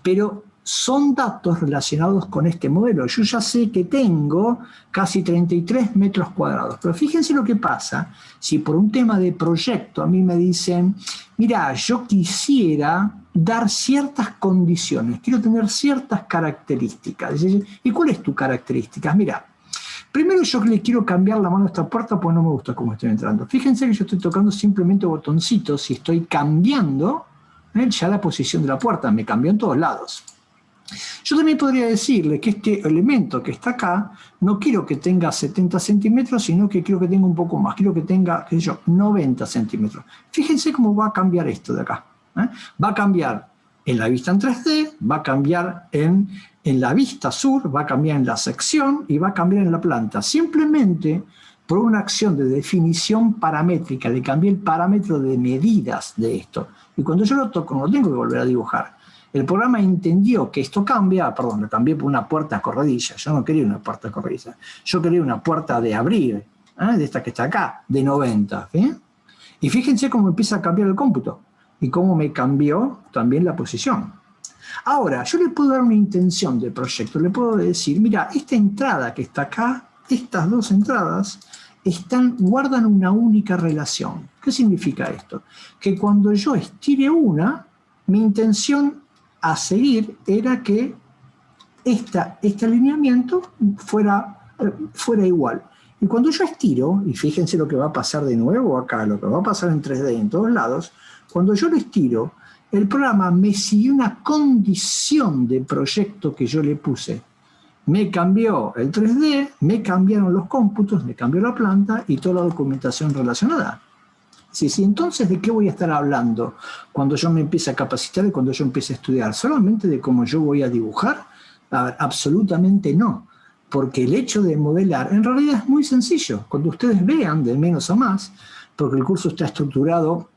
[SPEAKER 3] Pero son datos relacionados con este modelo. Yo ya sé que tengo casi 33 metros cuadrados, pero fíjense lo que pasa si por un tema de proyecto a mí me dicen, mira, yo quisiera dar ciertas condiciones, quiero tener ciertas características. ¿Y cuál es tu característica? Mira, primero yo le quiero cambiar la mano a esta puerta porque no me gusta cómo estoy entrando. Fíjense que yo estoy tocando simplemente botoncitos y estoy cambiando ya la posición de la puerta, me cambió en todos lados. Yo también podría decirle que este elemento que está acá, no quiero que tenga 70 centímetros, sino que quiero que tenga un poco más, quiero que tenga, qué sé yo, 90 centímetros. Fíjense cómo va a cambiar esto de acá. Va a cambiar en la vista en 3D, va a cambiar en la vista sur, va a cambiar en la sección y va a cambiar en la planta. Simplemente por una acción de definición paramétrica, le cambié el parámetro de medidas de esto. Y cuando yo lo toco, no tengo que volver a dibujar. El programa entendió que esto cambia, perdón, lo cambié por una puerta corrediza. Yo no quería una puerta corrediza, yo quería una puerta de abrir. de esta que está acá, de 90. ¿Sí? Y fíjense cómo empieza a cambiar el cómputo y cómo me cambió también la posición. Ahora, yo le puedo dar una intención del proyecto, le puedo decir, mira, esta entrada que está acá, estas dos entradas, guardan una única relación. ¿Qué significa esto? Que cuando yo estire una, mi intención a seguir era que este alineamiento fuera igual. Y cuando yo estiro, y fíjense lo que va a pasar de nuevo acá, lo que va a pasar en 3D en todos lados, cuando yo lo estiro, el programa me siguió una condición de proyecto que yo le puse. Me cambió el 3D, me cambiaron los cómputos, me cambió la planta y toda la documentación relacionada. Sí, entonces, ¿de qué voy a estar hablando cuando yo me empiece a capacitar y cuando yo empiece a estudiar? ¿Solamente de cómo yo voy a dibujar? A ver, absolutamente no. Porque el hecho de modelar en realidad es muy sencillo. Cuando ustedes vean de menos a más, porque el curso está estructurado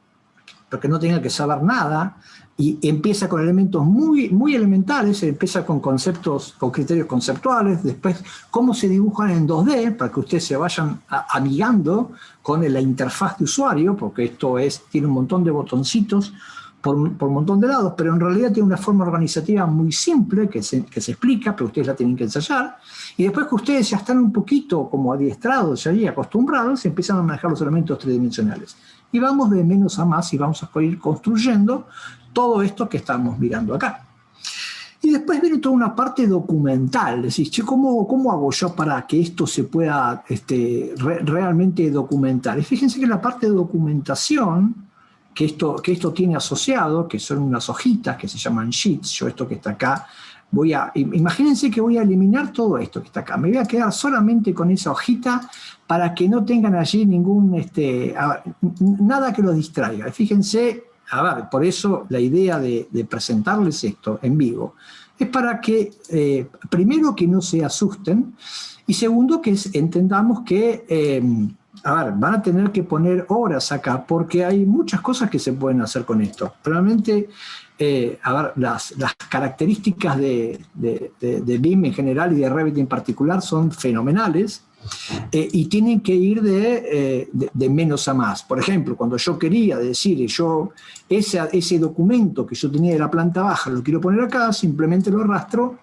[SPEAKER 3] para que no tengan que saber nada, y empieza con elementos muy, muy elementales, empieza con conceptos, con criterios conceptuales, después cómo se dibujan en 2D, para que ustedes se vayan amigando con la interfaz de usuario, porque esto tiene un montón de botoncitos por un montón de lados, pero en realidad tiene una forma organizativa muy simple que se explica, pero ustedes la tienen que ensayar, y después que ustedes ya están un poquito como adiestrados y acostumbrados, empiezan a manejar los elementos tridimensionales. Y vamos de menos a más y vamos a ir construyendo todo esto que estamos mirando acá. Y después viene toda una parte documental, es decir, ¿cómo hago yo para que esto se pueda realmente documentar? Y fíjense que la parte de documentación que esto tiene asociado, que son unas hojitas que se llaman sheets, yo esto que está acá, imagínense que voy a eliminar todo esto que está acá, me voy a quedar solamente con esa hojita para que no tengan allí nada que los distraiga. Fíjense, por eso la idea de presentarles esto en vivo es para que, primero, que no se asusten, y segundo, que entendamos que, van a tener que poner horas acá, porque hay muchas cosas que se pueden hacer con esto. Realmente, las características de BIM en general y de Revit en particular son fenomenales, y tienen que ir de menos a más. Por ejemplo, cuando yo quería decir, ese documento que yo tenía de la planta baja lo quiero poner acá, simplemente lo arrastro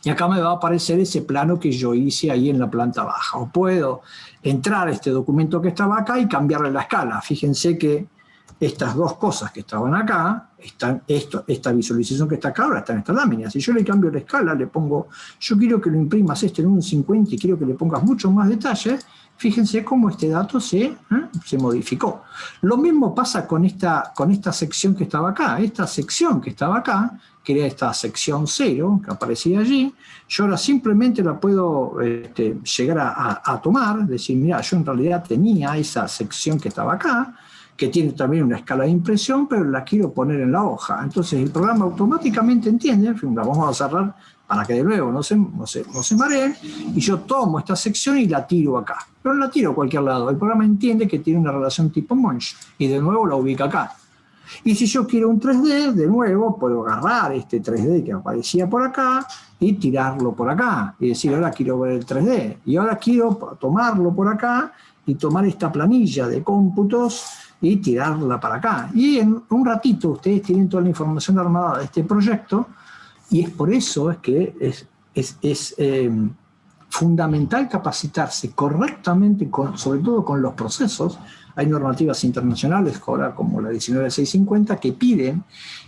[SPEAKER 3] y acá me va a aparecer ese plano que yo hice ahí en la planta baja. O puedo entrar a este documento que estaba acá y cambiarle la escala. Fíjense que estas dos cosas que estaban acá, esta visualización que está acá ahora está en esta lámina. Si yo le cambio la escala, le pongo, yo quiero que lo imprimas en un 50 y quiero que le pongas mucho más detalle, fíjense cómo este dato se modificó. Lo mismo pasa con esta sección que estaba acá. Esta sección que estaba acá, que era esta sección 0 que aparecía allí, yo ahora simplemente la puedo llegar a tomar, decir, mira, yo en realidad tenía esa sección que estaba acá, que tiene también una escala de impresión, pero la quiero poner en la hoja. Entonces el programa automáticamente entiende, la vamos a cerrar para que de nuevo no se mareen, y yo tomo esta sección y la tiro acá. Pero no la tiro a cualquier lado, el programa entiende que tiene una relación tipo Munch, y de nuevo la ubica acá. Y si yo quiero un 3D, de nuevo puedo agarrar este 3D que aparecía por acá y tirarlo por acá, y decir, ahora quiero ver el 3D, y ahora quiero tomarlo por acá y tomar esta planilla de cómputos y tirarla para acá. Y en un ratito ustedes tienen toda la información armada de este proyecto, y es por eso que es fundamental capacitarse correctamente, sobre todo con los procesos. Hay normativas internacionales, ahora como la 19650, que piden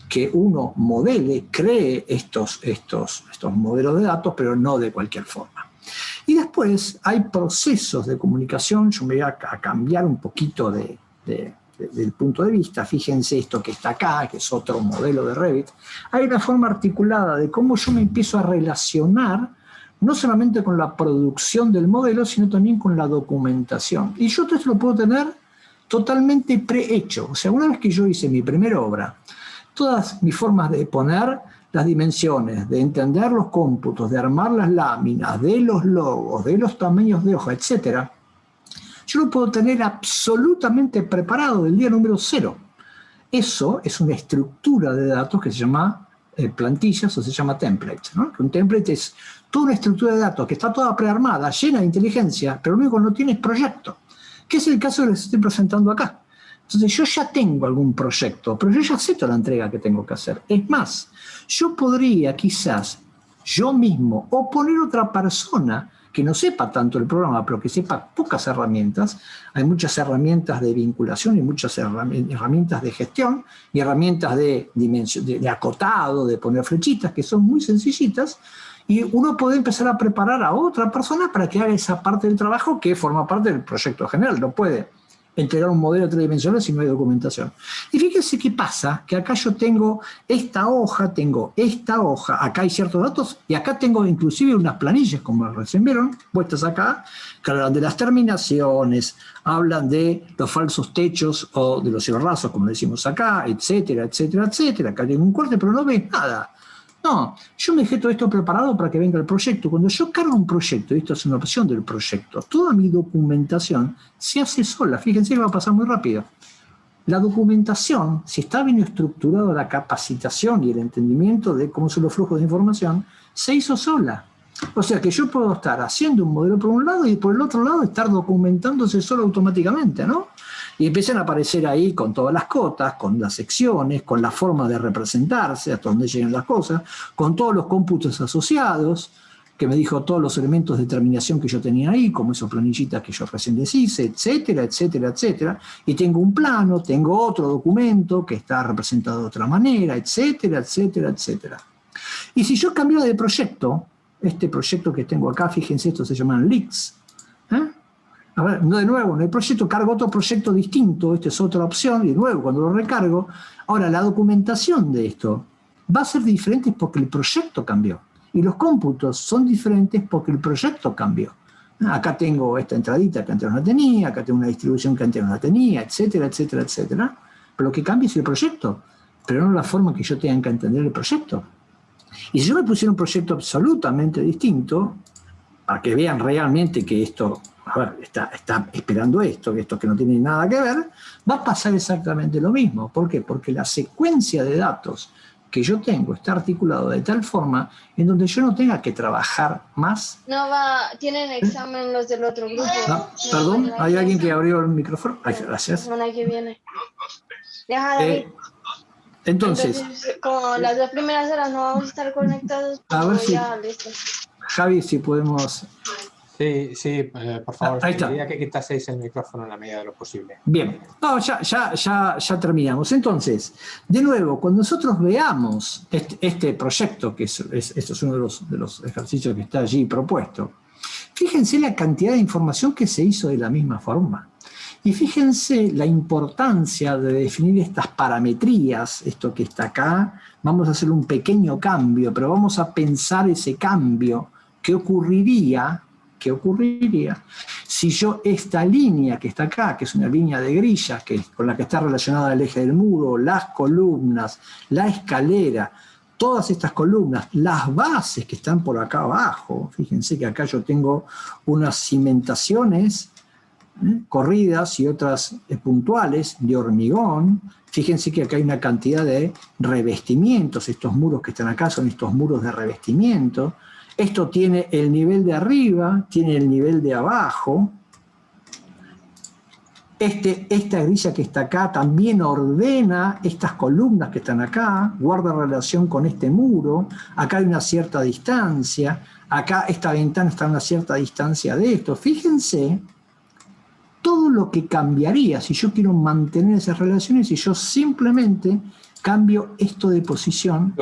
[SPEAKER 3] que uno modele, cree estos modelos de datos, pero no de cualquier forma. Y después hay procesos de comunicación. Yo me voy a cambiar un poquito del punto de vista. Fíjense esto que está acá, que es otro modelo de Revit. Hay una forma articulada de cómo yo me empiezo a relacionar no solamente con la producción del modelo, sino también con la documentación. Y yo esto lo puedo tener totalmente prehecho. O sea, una vez que yo hice mi primera obra, todas mis formas de poner las dimensiones, de entender los cómputos, de armar las láminas, de los logos, de los tamaños de hoja, etc., yo lo puedo tener absolutamente preparado del día número 0. Eso es una estructura de datos que se llama plantillas o se llama template, ¿no? Un template es toda una estructura de datos que está toda prearmada, llena de inteligencia, pero lo único que no tiene es proyecto, que es el caso que les estoy presentando acá. Entonces yo ya tengo algún proyecto, pero yo ya acepto la entrega que tengo que hacer. Es más, yo podría quizás yo mismo o poner otra persona que no sepa tanto el programa, pero que sepa pocas herramientas. Hay muchas herramientas de vinculación y muchas herramientas de gestión y herramientas de acotado, de poner flechitas, que son muy sencillitas, y uno puede empezar a preparar a otra persona para que haga esa parte del trabajo que forma parte del proyecto general. No puede entregar un modelo tridimensional si no hay documentación. Y fíjense qué pasa, que acá yo tengo esta hoja, acá hay ciertos datos, y acá tengo inclusive unas planillas, como recién vieron, puestas acá, que hablan de las terminaciones, hablan de los falsos techos o de los ciberrazos, como decimos acá, etcétera, etcétera, etcétera. Acá tengo un corte, pero no ves nada. No, yo me dejé todo esto preparado para que venga el proyecto. Cuando yo cargo un proyecto, y esto es una opción del proyecto, toda mi documentación se hace sola. Fíjense que va a pasar muy rápido. La documentación, si está bien estructurada la capacitación y el entendimiento de cómo son los flujos de información, se hizo sola. O sea que yo puedo estar haciendo un modelo por un lado y por el otro lado estar documentándose solo automáticamente, ¿no? Y empiezan a aparecer ahí con todas las cotas, con las secciones, con la forma de representarse, hasta donde llegan las cosas, con todos los cómputos asociados, que me dijo todos los elementos de terminación que yo tenía ahí, como esos planillitas que yo recién les hice, etcétera, etcétera, etcétera. Y tengo un plano, tengo otro documento que está representado de otra manera, etcétera, etcétera, etcétera. Y si yo cambio de proyecto, este proyecto que tengo acá, fíjense, estos se llaman leaks, a ver, de nuevo, en el proyecto cargo otro proyecto distinto, esta es otra opción, y de nuevo, cuando lo recargo, ahora la documentación de esto va a ser diferente porque el proyecto cambió, y los cómputos son diferentes porque el proyecto cambió. Acá tengo esta entradita que antes no la tenía, acá tengo una distribución que antes no la tenía, etcétera, etcétera, etcétera, pero lo que cambia es el proyecto, pero no la forma que yo tenga que entender el proyecto. Y si yo me pusiera un proyecto absolutamente distinto, para que vean realmente que esto, a ver, está esperando esto que no tiene nada que ver, va a pasar exactamente lo mismo. ¿Por qué? Porque la secuencia de datos que yo tengo está articulado de tal forma en donde yo no tenga que trabajar más.
[SPEAKER 4] No va, tienen examen los del otro grupo.
[SPEAKER 3] No, perdón, hay alguien que abrió el micrófono. Ay, gracias.
[SPEAKER 4] La semana que viene. Deja,
[SPEAKER 3] Entonces,
[SPEAKER 4] como las dos primeras horas no vamos a estar conectados,
[SPEAKER 3] a ver si,
[SPEAKER 4] ya listo.
[SPEAKER 3] Javi, si podemos...
[SPEAKER 1] Sí, por favor,
[SPEAKER 3] ahí está.
[SPEAKER 1] quería que quitaseis el micrófono en la medida de lo posible.
[SPEAKER 3] Bien, no, ya terminamos. Entonces, de nuevo, cuando nosotros veamos este proyecto, que esto es uno de los ejercicios que está allí propuesto, fíjense la cantidad de información que se hizo de la misma forma. Y fíjense la importancia de definir estas parametrías, esto que está acá. Vamos a hacer un pequeño cambio, pero vamos a pensar ese cambio. ¿Qué ocurriría si yo esta línea que está acá, que es una línea de grillas con la que está relacionada el eje del muro, las columnas, la escalera, todas estas columnas, las bases que están por acá abajo, fíjense que acá yo tengo unas cimentaciones corridas y otras puntuales de hormigón. Fíjense que acá hay una cantidad de revestimientos, estos muros que están acá son estos muros de revestimiento. Esto tiene el nivel de arriba, tiene el nivel de abajo. Esta grilla que está acá también ordena estas columnas que están acá, guarda relación con este muro. Acá hay una cierta distancia, acá esta ventana está a una cierta distancia de esto. Fíjense todo lo que cambiaría si yo quiero mantener esas relaciones y yo simplemente cambio esto de posición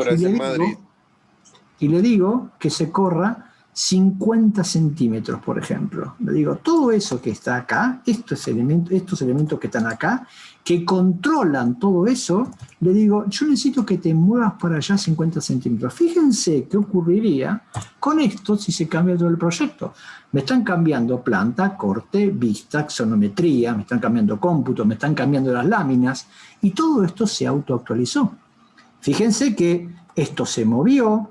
[SPEAKER 3] y le digo que se corra 50 centímetros, por ejemplo. Le digo, todo eso que está acá, estos elementos que están acá, que controlan todo eso, le digo, yo necesito que te muevas para allá 50 centímetros. Fíjense qué ocurriría con esto si se cambia todo el proyecto. Me están cambiando planta, corte, vista, axonometría, me están cambiando cómputo, me están cambiando las láminas, y todo esto se autoactualizó. Fíjense que esto se movió,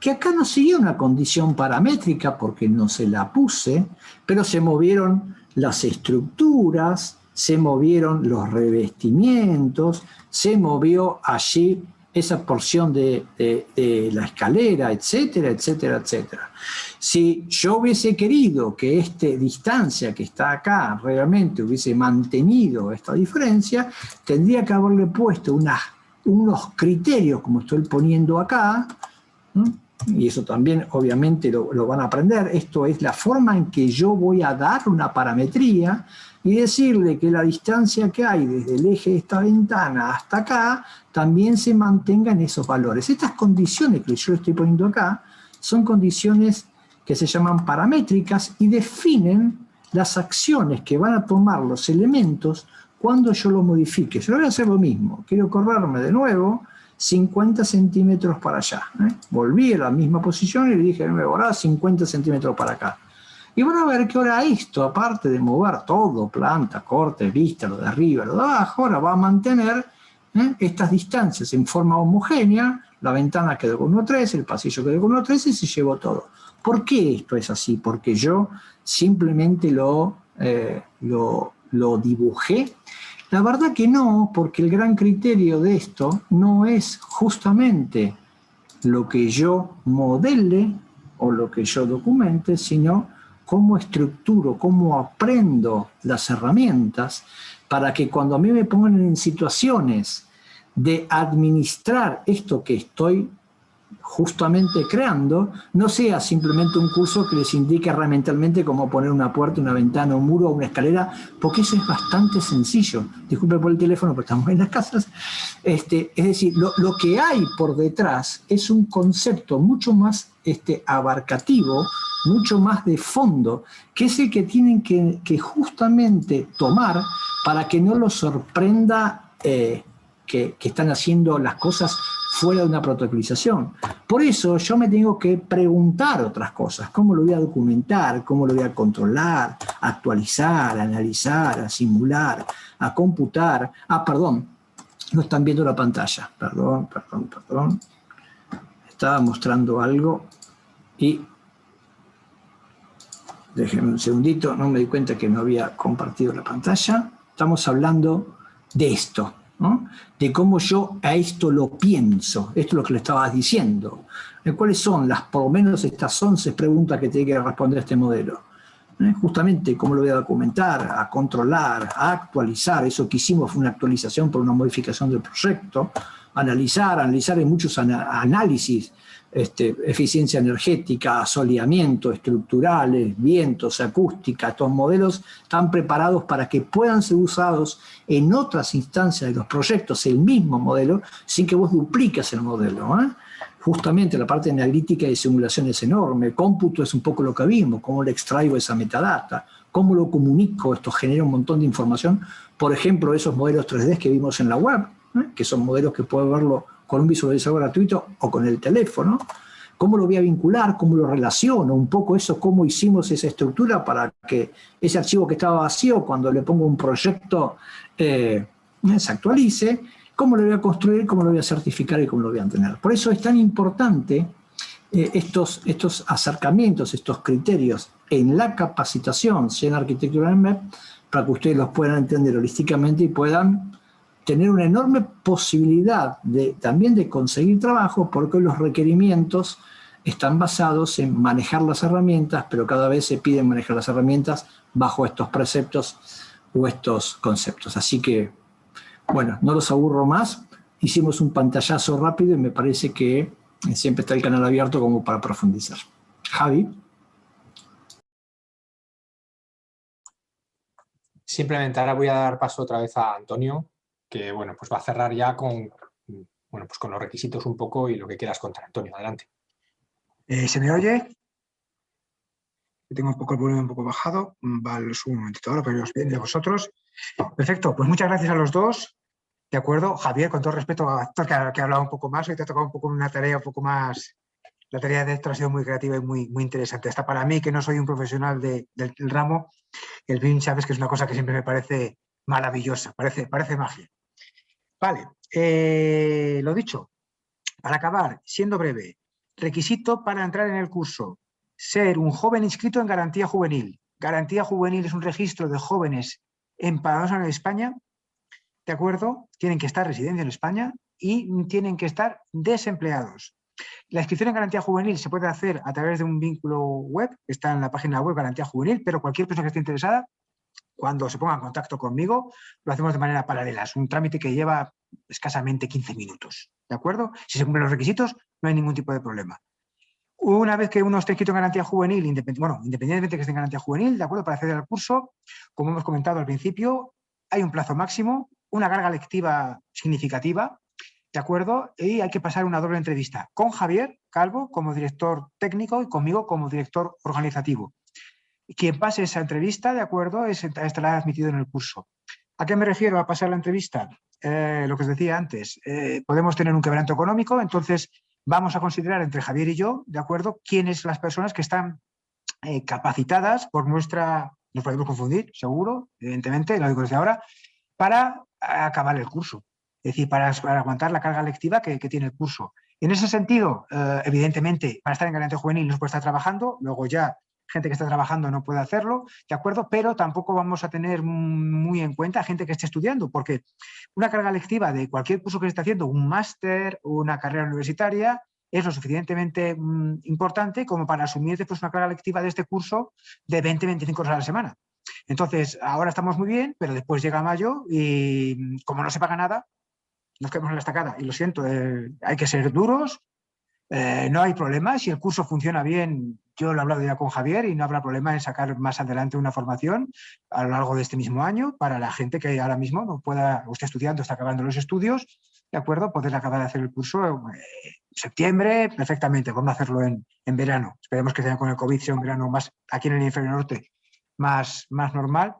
[SPEAKER 3] que acá no siguió una condición paramétrica porque no se la puse, pero se movieron las estructuras, se movieron los revestimientos, se movió allí esa porción de la escalera, etcétera, etcétera, etcétera. Si yo hubiese querido que esta distancia que está acá realmente hubiese mantenido esta diferencia, tendría que haberle puesto unos criterios, como estoy poniendo acá, ¿no? Y eso también obviamente lo van a aprender. Esto es la forma en que yo voy a dar una parametría y decirle que la distancia que hay desde el eje de esta ventana hasta acá también se mantenga en esos valores. Estas condiciones que yo estoy poniendo acá son condiciones que se llaman paramétricas y definen las acciones que van a tomar los elementos cuando yo lo modifique. Yo voy a hacer lo mismo. Quiero correrme de nuevo 50 centímetros para allá. Volví a la misma posición y le dije de nuevo, ahora 50 centímetros para acá. Y van a ver que ahora esto, aparte de mover todo, planta, corte, vista, lo de arriba, lo de abajo, ahora va a mantener estas distancias en forma homogénea. La ventana quedó con 1,3, el pasillo quedó con 1,3 y se llevó todo. ¿Por qué esto es así? Porque yo simplemente lo dibujé. La verdad que no, porque el gran criterio de esto no es justamente lo que yo modele o lo que yo documente, sino cómo estructuro, cómo aprendo las herramientas para que cuando a mí me pongan en situaciones de administrar esto que estoy justamente creando, no sea simplemente un curso que les indique herramentalmente cómo poner una puerta, una ventana, un muro o una escalera, porque eso es bastante sencillo. Disculpe por el teléfono, pero estamos en las casas. Es decir, lo que hay por detrás es un concepto mucho más abarcativo, mucho más de fondo, que es el que tienen que justamente tomar para que no los sorprenda que están haciendo las cosas fuera de una protocolización. Por eso yo me tengo que preguntar otras cosas. ¿Cómo lo voy a documentar? ¿Cómo lo voy a controlar? A actualizar, a analizar, a simular, a computar. Ah, perdón, no están viendo la pantalla. Perdón. Estaba mostrando algo y déjenme un segundito, no me di cuenta que no había compartido la pantalla. Estamos hablando de esto, ¿no? De cómo yo a esto lo pienso. Esto es lo que le estabas diciendo. ¿Cuáles son por lo menos estas 11 preguntas que tiene que responder este modelo? Justamente cómo lo voy a documentar, a controlar, a actualizar. Eso que hicimos fue una actualización por una modificación del proyecto. Analizar en muchos análisis, eficiencia energética, asoleamiento, estructurales, vientos, acústica. Estos modelos están preparados para que puedan ser usados en otras instancias de los proyectos, el mismo modelo, sin que vos dupliques el modelo. Justamente la parte analítica y simulación es enorme. El cómputo es un poco lo que vimos, cómo le extraigo esa metadata, cómo lo comunico, esto genera un montón de información. Por ejemplo, esos modelos 3D que vimos en la web, que son modelos que puedo verlo con un visualizador gratuito o con el teléfono. ¿Cómo lo voy a vincular? ¿Cómo lo relaciono? Un poco eso, cómo hicimos esa estructura para que ese archivo que estaba vacío, cuando le pongo un proyecto, se actualice. ¿Cómo lo voy a construir? ¿Cómo lo voy a certificar? ¿Y cómo lo voy a tener? Por eso es tan importante estos acercamientos, estos criterios en la capacitación, sea en arquitectura en MEP, para que ustedes los puedan entender holísticamente y puedan tener una enorme posibilidad también de conseguir trabajo, porque los requerimientos están basados en manejar las herramientas, pero cada vez se piden manejar las herramientas bajo estos preceptos o estos conceptos. Así que, bueno, no los aburro más. Hicimos un pantallazo rápido y me parece que siempre está el canal abierto como para profundizar. Javi.
[SPEAKER 1] Simplemente ahora voy a dar paso otra vez a Antonio, que bueno, pues va a cerrar ya con los requisitos un poco y lo que quieras contar. Antonio, adelante.
[SPEAKER 2] ¿Se me oye? Tengo un poco el volumen un poco bajado. Vale, subo un momentito ahora para que os bien de vosotros. Perfecto, pues muchas gracias a los dos. De acuerdo, Javier, con todo respeto a Héctor, que ha hablado un poco más, hoy te ha tocado un poco una tarea un poco más. La tarea de Héctor ha sido muy creativa y muy interesante. Hasta para mí, que no soy un profesional del ramo, el BIM, sabes que es una cosa que siempre me parece maravillosa, parece magia. Vale, lo dicho, para acabar, siendo breve, requisito para entrar en el curso: ser un joven inscrito en Garantía Juvenil. Garantía Juvenil es un registro de jóvenes empadronados en España, ¿de acuerdo? Tienen que estar residentes en España y tienen que estar desempleados. La inscripción en Garantía Juvenil se puede hacer a través de un vínculo web, que está en la página web Garantía Juvenil, pero cualquier persona que esté interesada, cuando se ponga en contacto conmigo, lo hacemos de manera paralela. Es un trámite que lleva escasamente 15 minutos, ¿de acuerdo? Si se cumplen los requisitos, no hay ningún tipo de problema. Una vez que uno esté inscrito en Garantía Juvenil, independientemente que esté en Garantía Juvenil, ¿de acuerdo? Para acceder al curso, como hemos comentado al principio, hay un plazo máximo, una carga lectiva significativa, ¿de acuerdo? Y hay que pasar una doble entrevista con Javier Calvo como director técnico y conmigo como director organizativo. Quien pase esa entrevista, ¿de acuerdo?, estará admitido en el curso. ¿A qué me refiero a pasar la entrevista? Lo que os decía antes, podemos tener un quebranto económico, entonces vamos a considerar entre Javier y yo, ¿de acuerdo?, quiénes las personas que están capacitadas por nuestra, nos podemos confundir, seguro, evidentemente, lo digo desde ahora, para acabar el curso. Es decir, para aguantar la carga lectiva que tiene el curso. En ese sentido, evidentemente, para estar en Garantía Juvenil no se puede estar trabajando, luego ya gente que está trabajando no puede hacerlo, ¿de acuerdo? Pero tampoco vamos a tener muy en cuenta gente que esté estudiando, porque una carga lectiva de cualquier curso que se esté haciendo, un máster, una carrera universitaria, es lo suficientemente importante como para asumir después una carga lectiva de este curso de 20-25 horas a la semana. Entonces, ahora estamos muy bien, pero después llega mayo y como no se paga nada, nos quedamos en la estacada. Y lo siento, hay que ser duros, no hay problema. Si el curso funciona bien, yo lo he hablado ya con Javier y no habrá problema en sacar más adelante una formación a lo largo de este mismo año para la gente que ahora mismo no pueda, o está estudiando, está acabando los estudios, ¿de acuerdo? Poder acabar de hacer el curso en septiembre, perfectamente. Vamos a hacerlo en verano. Esperemos que con el COVID sea un verano más, aquí en el hemisferio norte, más normal.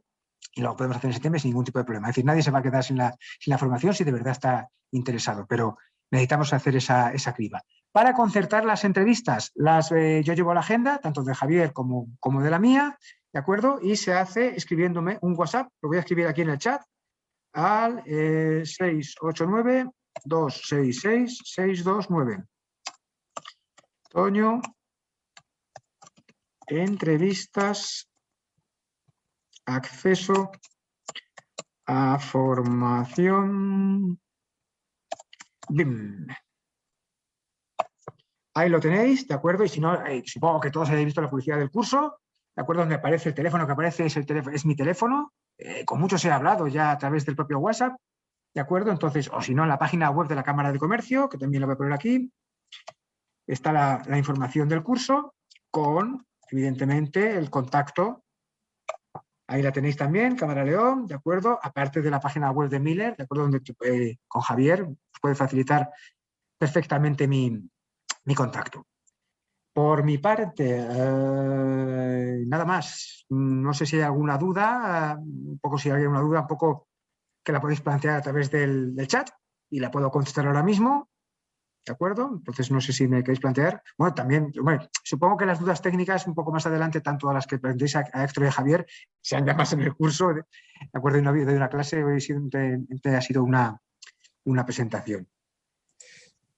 [SPEAKER 2] Y lo podemos hacer en septiembre sin ningún tipo de problema. Es decir, nadie se va a quedar sin la formación si de verdad está interesado, pero necesitamos hacer esa criba. Para concertar las entrevistas, yo llevo la agenda, tanto de Javier como de la mía, ¿de acuerdo? Y se hace escribiéndome un WhatsApp, lo voy a escribir aquí en el chat, al 689-266-629. Toño, entrevistas, acceso a formación. BIM. Ahí lo tenéis, ¿de acuerdo? Y si no, supongo que todos habéis visto la publicidad del curso, ¿de acuerdo? Donde aparece el teléfono que aparece es mi teléfono. Con muchos he hablado ya a través del propio WhatsApp, ¿de acuerdo? Entonces, o si no, en la página web de la Cámara de Comercio, que también lo voy a poner aquí, está la información del curso con, evidentemente, el contacto. Ahí la tenéis también, Cámara León, ¿de acuerdo? Aparte de la página web de Miller, ¿de acuerdo? Donde con Javier os puede facilitar perfectamente mi contacto. Por mi parte, nada más. No sé si hay alguna duda, un poco si hay alguna duda, un poco que la podéis plantear a través del chat y la puedo contestar ahora mismo. ¿De acuerdo? Entonces no sé si me queréis plantear. Bueno, también, supongo que las dudas técnicas un poco más adelante, tanto a las que planteéis a Héctor y a Javier, sean ya más en el curso, ¿de acuerdo? De una clase, hoy siempre ha sido una presentación.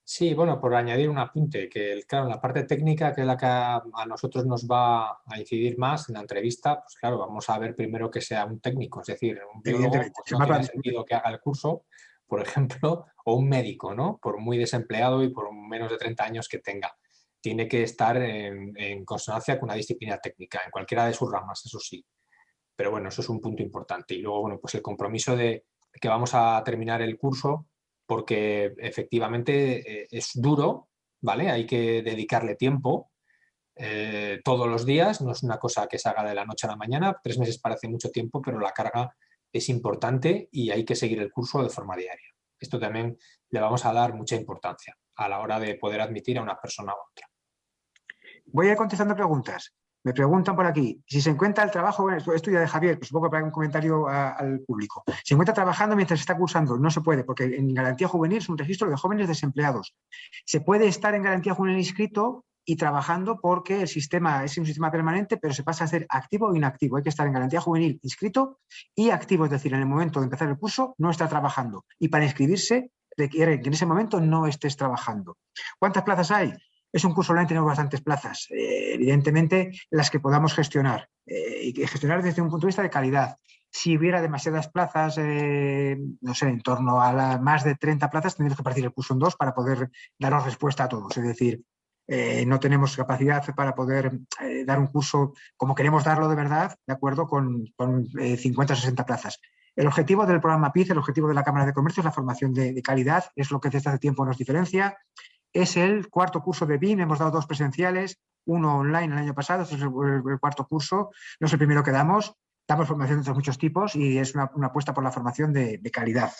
[SPEAKER 1] Sí, bueno, por añadir un apunte, que claro, en la parte técnica, que es la que a nosotros nos va a incidir más en la entrevista, pues claro, vamos a ver primero que sea un técnico, es decir, un biólogo pues no tiene sentido que haga el curso, por ejemplo, o un médico, ¿no? Por muy desempleado y por menos de 30 años que tenga. Tiene que estar en consonancia con una disciplina técnica, en cualquiera de sus ramas, eso sí. Pero bueno, eso es un punto importante. Y luego, bueno, pues el compromiso de que vamos a terminar el curso, porque efectivamente es duro, ¿vale? Hay que dedicarle tiempo todos los días, no es una cosa que se haga de la noche a la mañana. 3 meses parece mucho tiempo, pero la carga es importante y hay que seguir el curso de forma diaria. Esto también le vamos a dar mucha importancia a la hora de poder admitir a una persona u otra.
[SPEAKER 2] Voy a ir contestando preguntas. Me preguntan por aquí, si se encuentra el trabajo, bueno, esto ya de Javier, pues supongo que para un comentario al público. Se encuentra trabajando mientras está cursando, no se puede, porque en Garantía Juvenil es un registro de jóvenes desempleados. Se puede estar en Garantía Juvenil inscrito y trabajando porque el sistema es un sistema permanente, pero se pasa a ser activo o inactivo. Hay que estar en Garantía Juvenil inscrito y activo, es decir, en el momento de empezar el curso no está trabajando. Y para inscribirse requiere que en ese momento no estés trabajando. ¿Cuántas plazas hay? Es un curso online, tenemos bastantes plazas, evidentemente las que podamos gestionar y gestionar desde un punto de vista de calidad. Si hubiera demasiadas plazas, no sé, en torno a más de 30 plazas, tendríamos que partir el curso en dos para poder daros respuesta a todos. Es decir, no tenemos capacidad para poder dar un curso como queremos darlo de verdad, ¿de acuerdo? Con 50 o 60 plazas. El objetivo del programa PIZ, el objetivo de la Cámara de Comercio es la formación de calidad, es lo que desde hace tiempo nos diferencia. Es el cuarto curso de BIM, hemos dado 2 presenciales, uno online el año pasado, este es el cuarto curso, no es el primero que damos formación de otros muchos tipos y es una apuesta por la formación de calidad.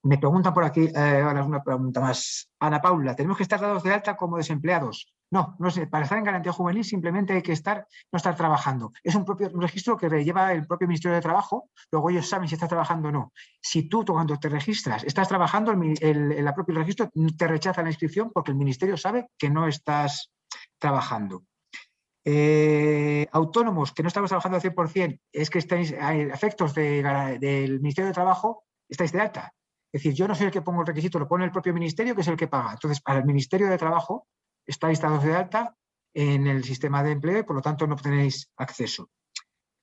[SPEAKER 2] Me preguntan por aquí, ahora una pregunta más. Ana Paula, ¿tenemos que estar dados de alta como desempleados? No, no sé, para estar en garantía juvenil simplemente hay que no estar trabajando. Es un registro que lleva el propio Ministerio de Trabajo, luego ellos saben si estás trabajando o no. Si tú cuando te registras estás trabajando, el propio registro te rechaza la inscripción porque el Ministerio sabe que no estás trabajando. Autónomos que no estamos trabajando al 100%, es que estáis a efectos del Ministerio de Trabajo, estáis de alta. Es decir, yo no soy el que pongo el requisito, lo pone el propio ministerio, que es el que paga. Entonces, para el Ministerio de Trabajo estáis dados de alta en el sistema de empleo y por lo tanto no tenéis acceso.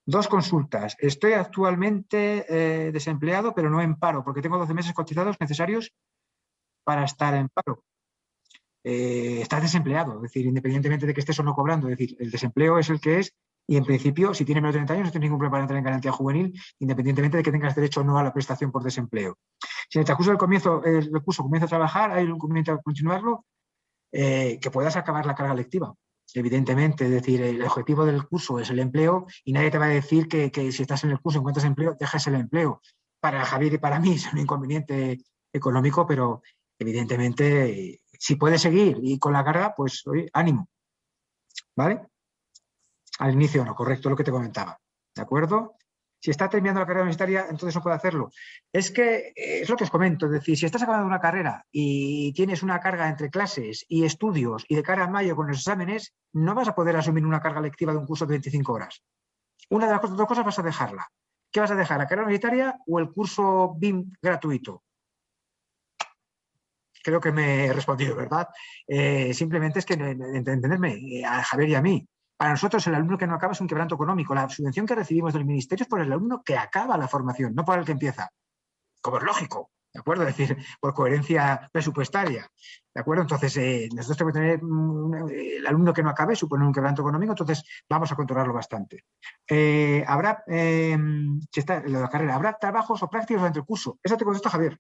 [SPEAKER 2] 2 consultas. Estoy actualmente desempleado, pero no en paro, porque tengo 12 meses cotizados necesarios para estar en paro. Estás desempleado, es decir, independientemente de que estés o no cobrando, es decir, el desempleo es el que es y en principio, si tienes menos de 30 años, no tienes ningún problema para entrar en garantía juvenil, independientemente de que tengas derecho o no a la prestación por desempleo. Si en el transcurso del curso comienza a trabajar, hay un conveniente a continuarlo, que puedas acabar la carga lectiva. Evidentemente, es decir, el objetivo del curso es el empleo y nadie te va a decir que si estás en el curso y encuentras empleo, dejes el empleo. Para Javier y para mí es un inconveniente económico, pero evidentemente, si puedes seguir y con la carga, pues oye, ánimo. ¿Vale? Al inicio no, correcto lo que te comentaba. ¿De acuerdo? Si está terminando la carrera universitaria, entonces no puede hacerlo. Es que es lo que os comento, es decir, si estás acabando una carrera y tienes una carga entre clases y estudios y de cara a mayo con los exámenes, no vas a poder asumir una carga lectiva de un curso de 25 horas. Una de las dos cosas vas a dejarla. ¿Qué vas a dejar? ¿La carrera universitaria o el curso BIM gratuito? Creo que me he respondido, ¿verdad? Simplemente es que, entenderme, a Javier y a mí, para nosotros el alumno que no acaba es un quebranto económico. La subvención que recibimos del Ministerio es por el alumno que acaba la formación, no por el que empieza. Como es lógico, ¿de acuerdo? Es decir, por coherencia presupuestaria, ¿de acuerdo? Entonces, nosotros tenemos que tener el alumno que no acabe, supone un quebranto económico, entonces vamos a controlarlo bastante. ¿Habrá, si está en la carrera, ¿habrá trabajos o prácticas durante el curso? Eso te contesta Javier.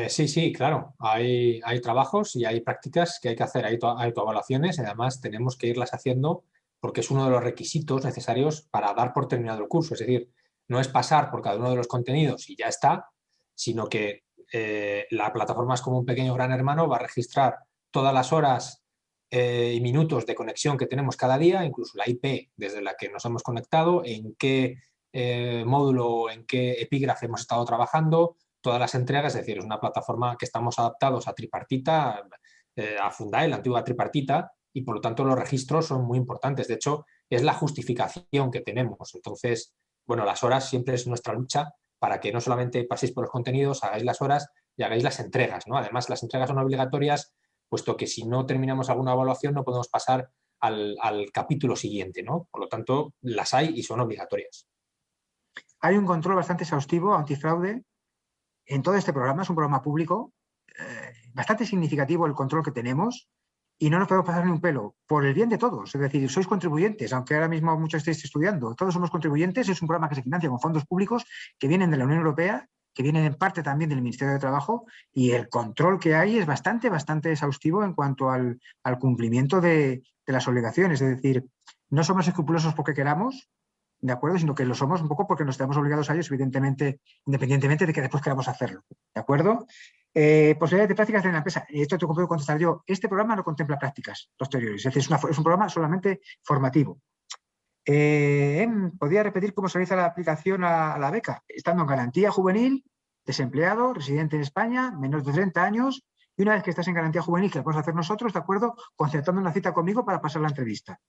[SPEAKER 1] Sí, claro. Hay trabajos y hay prácticas que hay que hacer, hay autoevaluaciones y además tenemos que irlas haciendo porque es uno de los requisitos necesarios para dar por terminado el curso. Es decir, no es pasar por cada uno de los contenidos y ya está, sino que la plataforma es como un pequeño gran hermano, va a registrar todas las horas y minutos de conexión que tenemos cada día, incluso la IP desde la que nos hemos conectado, en qué módulo, en qué epígrafe hemos estado trabajando, todas las entregas, es decir, es una plataforma que estamos adaptados a Tripartita, a Fundae, la antigua Tripartita, y por lo tanto los registros son muy importantes. De hecho, es la justificación que tenemos. Entonces, bueno, las horas siempre es nuestra lucha para que no solamente paséis por los contenidos, hagáis las horas y hagáis las entregas, ¿no? Además, las entregas son obligatorias, puesto que si no terminamos alguna evaluación no podemos pasar al capítulo siguiente, ¿no? Por lo tanto, las hay y son obligatorias.
[SPEAKER 2] Hay un control bastante exhaustivo, antifraude, en todo este programa. Es un programa público, bastante significativo el control que tenemos y no nos podemos pasar ni un pelo, por el bien de todos. Es decir, sois contribuyentes, aunque ahora mismo muchos estéis estudiando, todos somos contribuyentes. Es un programa que se financia con fondos públicos que vienen de la Unión Europea, que vienen en parte también del Ministerio de Trabajo, y el control que hay es bastante exhaustivo en cuanto al cumplimiento de las obligaciones. Es decir, no somos escrupulosos porque queramos, ¿de acuerdo? Sino que lo somos un poco porque nos estamos obligados a ellos, evidentemente, independientemente de que después queramos hacerlo, ¿de acuerdo? Posibilidades de prácticas en la empresa. Esto te puedo contestar yo. Este programa no contempla prácticas posteriores, es decir, es un programa solamente formativo. ¿Podría repetir cómo se realiza la aplicación a la beca? Estando en garantía juvenil, desempleado, residente en España, menor de 30 años, y una vez que estás en garantía juvenil, que la podemos hacer nosotros, ¿de acuerdo? Concertando una cita conmigo para pasar la entrevista.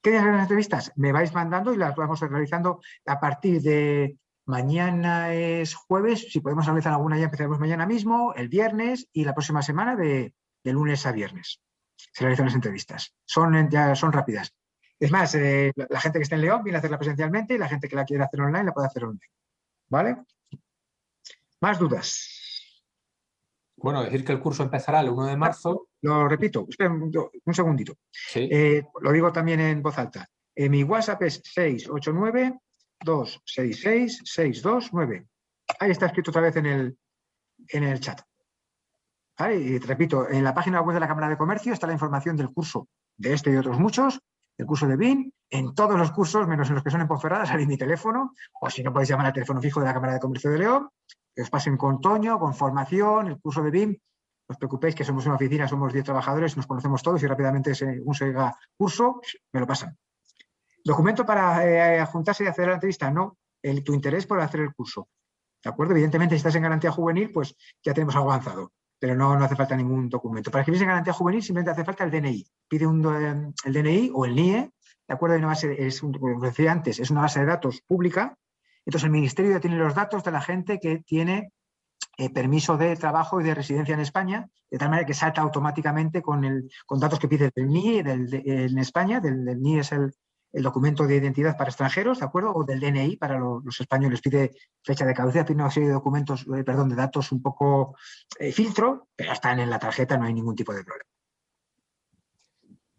[SPEAKER 2] ¿Qué días son las entrevistas? Me vais mandando y las vamos realizando a partir de mañana es jueves. Si podemos realizar alguna ya empezaremos mañana mismo, el viernes y la próxima semana de lunes a viernes. Se realizan las entrevistas. Son rápidas. Es más, la gente que esté en León viene a hacerla presencialmente y la gente que la quiere hacer online la puede hacer online. ¿Vale? ¿Más dudas?
[SPEAKER 1] Bueno, decir que el curso empezará el 1 de marzo.
[SPEAKER 2] Lo repito, espera un segundito.
[SPEAKER 1] Sí.
[SPEAKER 2] Lo digo también en voz alta. Mi WhatsApp es 689-266-629. Ahí está escrito otra vez en el chat. ¿Vale? Y te repito, en la página web de la Cámara de Comercio está la información del curso de este y otros muchos, el curso de BIM, en todos los cursos, menos en los que son en Ponferrada, sale mi teléfono, o si no podéis llamar al teléfono fijo de la Cámara de Comercio de León, que os pasen con Toño, con formación, el curso de BIM. No os preocupéis que somos una oficina, somos 10 trabajadores, nos conocemos todos y rápidamente según se diga curso, me lo pasan. ¿Documento para juntarse y hacer la entrevista? No, tu interés por hacer el curso. ¿De acuerdo? Evidentemente, si estás en garantía juvenil, pues ya tenemos algo avanzado, pero no hace falta ningún documento. Para escribirse en garantía juvenil simplemente hace falta el DNI. Pide el DNI o el NIE, ¿de acuerdo? Hay una base, como decía antes, es una base de datos pública. Entonces, el Ministerio ya tiene los datos de la gente que tiene permiso de trabajo y de residencia en España, de tal manera que salta automáticamente con datos que pide del NIE en España. Del NIE es el documento de identidad para extranjeros, ¿de acuerdo? O del DNI para los españoles. Pide fecha de caducidad, pide una serie de documentos, de datos un poco filtro, pero están en la tarjeta, no hay ningún tipo de problema.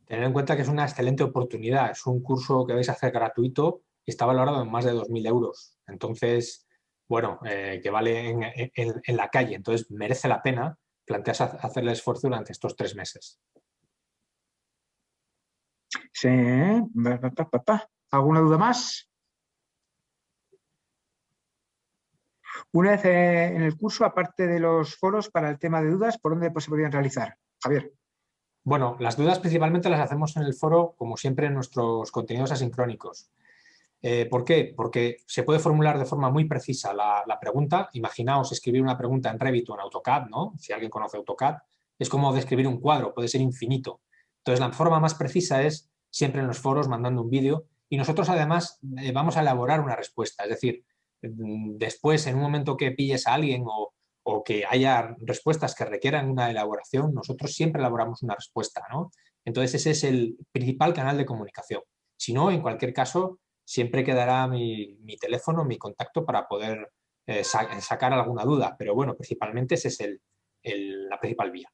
[SPEAKER 1] Tener en cuenta que es una excelente oportunidad. Es un curso que vais a hacer gratuito y está valorado en más de 2.000 euros. Entonces, bueno, que vale en la calle. Entonces, merece la pena plantearse hacer el esfuerzo durante estos 3 meses.
[SPEAKER 2] Sí. ¿Alguna duda más? Una vez en el curso, aparte de los foros para el tema de dudas, ¿por dónde se podrían realizar? Javier.
[SPEAKER 1] Bueno, las dudas principalmente las hacemos en el foro, como siempre, en nuestros contenidos asincrónicos. ¿Por qué? Porque se puede formular de forma muy precisa la pregunta. Imaginaos escribir una pregunta en Revit o en AutoCAD, ¿no? Si alguien conoce AutoCAD, es como describir un cuadro, puede ser infinito. Entonces, la forma más precisa es siempre en los foros mandando un vídeo y nosotros además vamos a elaborar una respuesta. Es decir, después, en un momento que pilles a alguien o que haya respuestas que requieran una elaboración, nosotros siempre elaboramos una respuesta, ¿no? Entonces, ese es el principal canal de comunicación. Si no, en cualquier caso, siempre quedará mi teléfono, mi contacto para poder sacar alguna duda. Pero bueno, principalmente ese es la principal vía.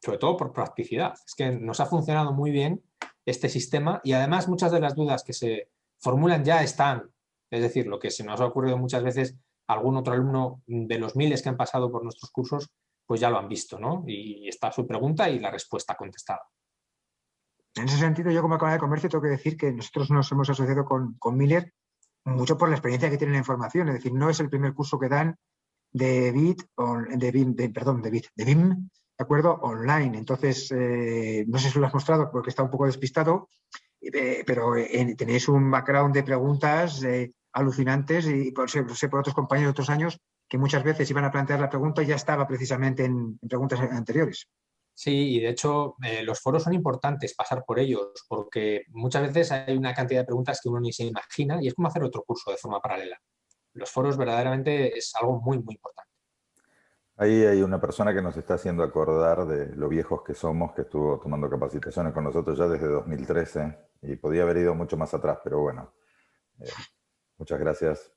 [SPEAKER 1] Sobre todo por practicidad. Es que nos ha funcionado muy bien este sistema y además muchas de las dudas que se formulan ya están. Es decir, lo que se nos ha ocurrido muchas veces, algún otro alumno de los miles que han pasado por nuestros cursos, pues ya lo han visto, ¿no? Y está su pregunta y la respuesta contestada.
[SPEAKER 2] En ese sentido, yo como Cámara de Comercio tengo que decir que nosotros nos hemos asociado con Miller mucho por la experiencia que tienen en información. Es decir, no es el primer curso que dan de BIM, ¿de acuerdo? Online. Entonces, no sé si lo has mostrado porque está un poco despistado, pero tenéis un background de preguntas alucinantes y sé por otros compañeros de otros años que muchas veces iban a plantear la pregunta y ya estaba precisamente en preguntas anteriores.
[SPEAKER 1] Sí, y de hecho los foros son importantes pasar por ellos porque muchas veces hay una cantidad de preguntas que uno ni se imagina y es como hacer otro curso de forma paralela. Los foros verdaderamente es algo muy, muy importante.
[SPEAKER 5] Ahí hay una persona que nos está haciendo acordar de lo viejos que somos, que estuvo tomando capacitaciones con nosotros ya desde 2013 y podía haber ido mucho más atrás, pero bueno, muchas gracias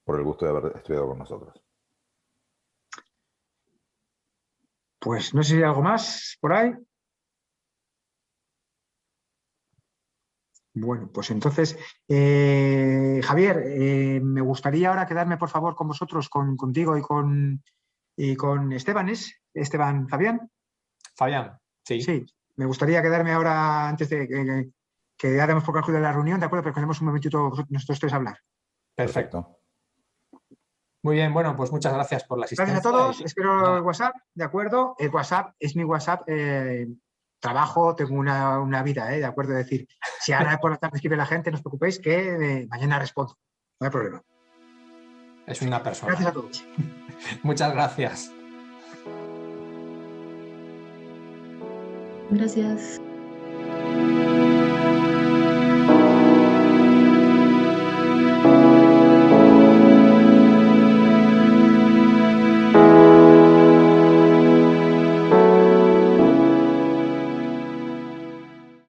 [SPEAKER 5] por el gusto de haber estudiado con nosotros.
[SPEAKER 2] Pues no sé si hay algo más por ahí. Bueno, pues entonces, Javier, me gustaría ahora quedarme, por favor, con vosotros, contigo y con Esteban Fabián.
[SPEAKER 1] Fabián, sí.
[SPEAKER 2] Sí, me gustaría quedarme ahora antes de que ya demos por concluida la reunión, ¿de acuerdo? Pero tenemos un momentito nosotros tres a hablar.
[SPEAKER 1] Perfecto. Muy bien, bueno, pues muchas gracias por la asistencia.
[SPEAKER 2] Gracias a todos, espero el WhatsApp, ¿de acuerdo? El WhatsApp es mi WhatsApp, trabajo, tengo una vida, ¿de acuerdo? Es decir, si ahora por la tarde escribe la gente, no os preocupéis que mañana respondo, no hay problema.
[SPEAKER 1] Es una persona.
[SPEAKER 2] Gracias a todos.
[SPEAKER 1] Muchas gracias.
[SPEAKER 6] Gracias.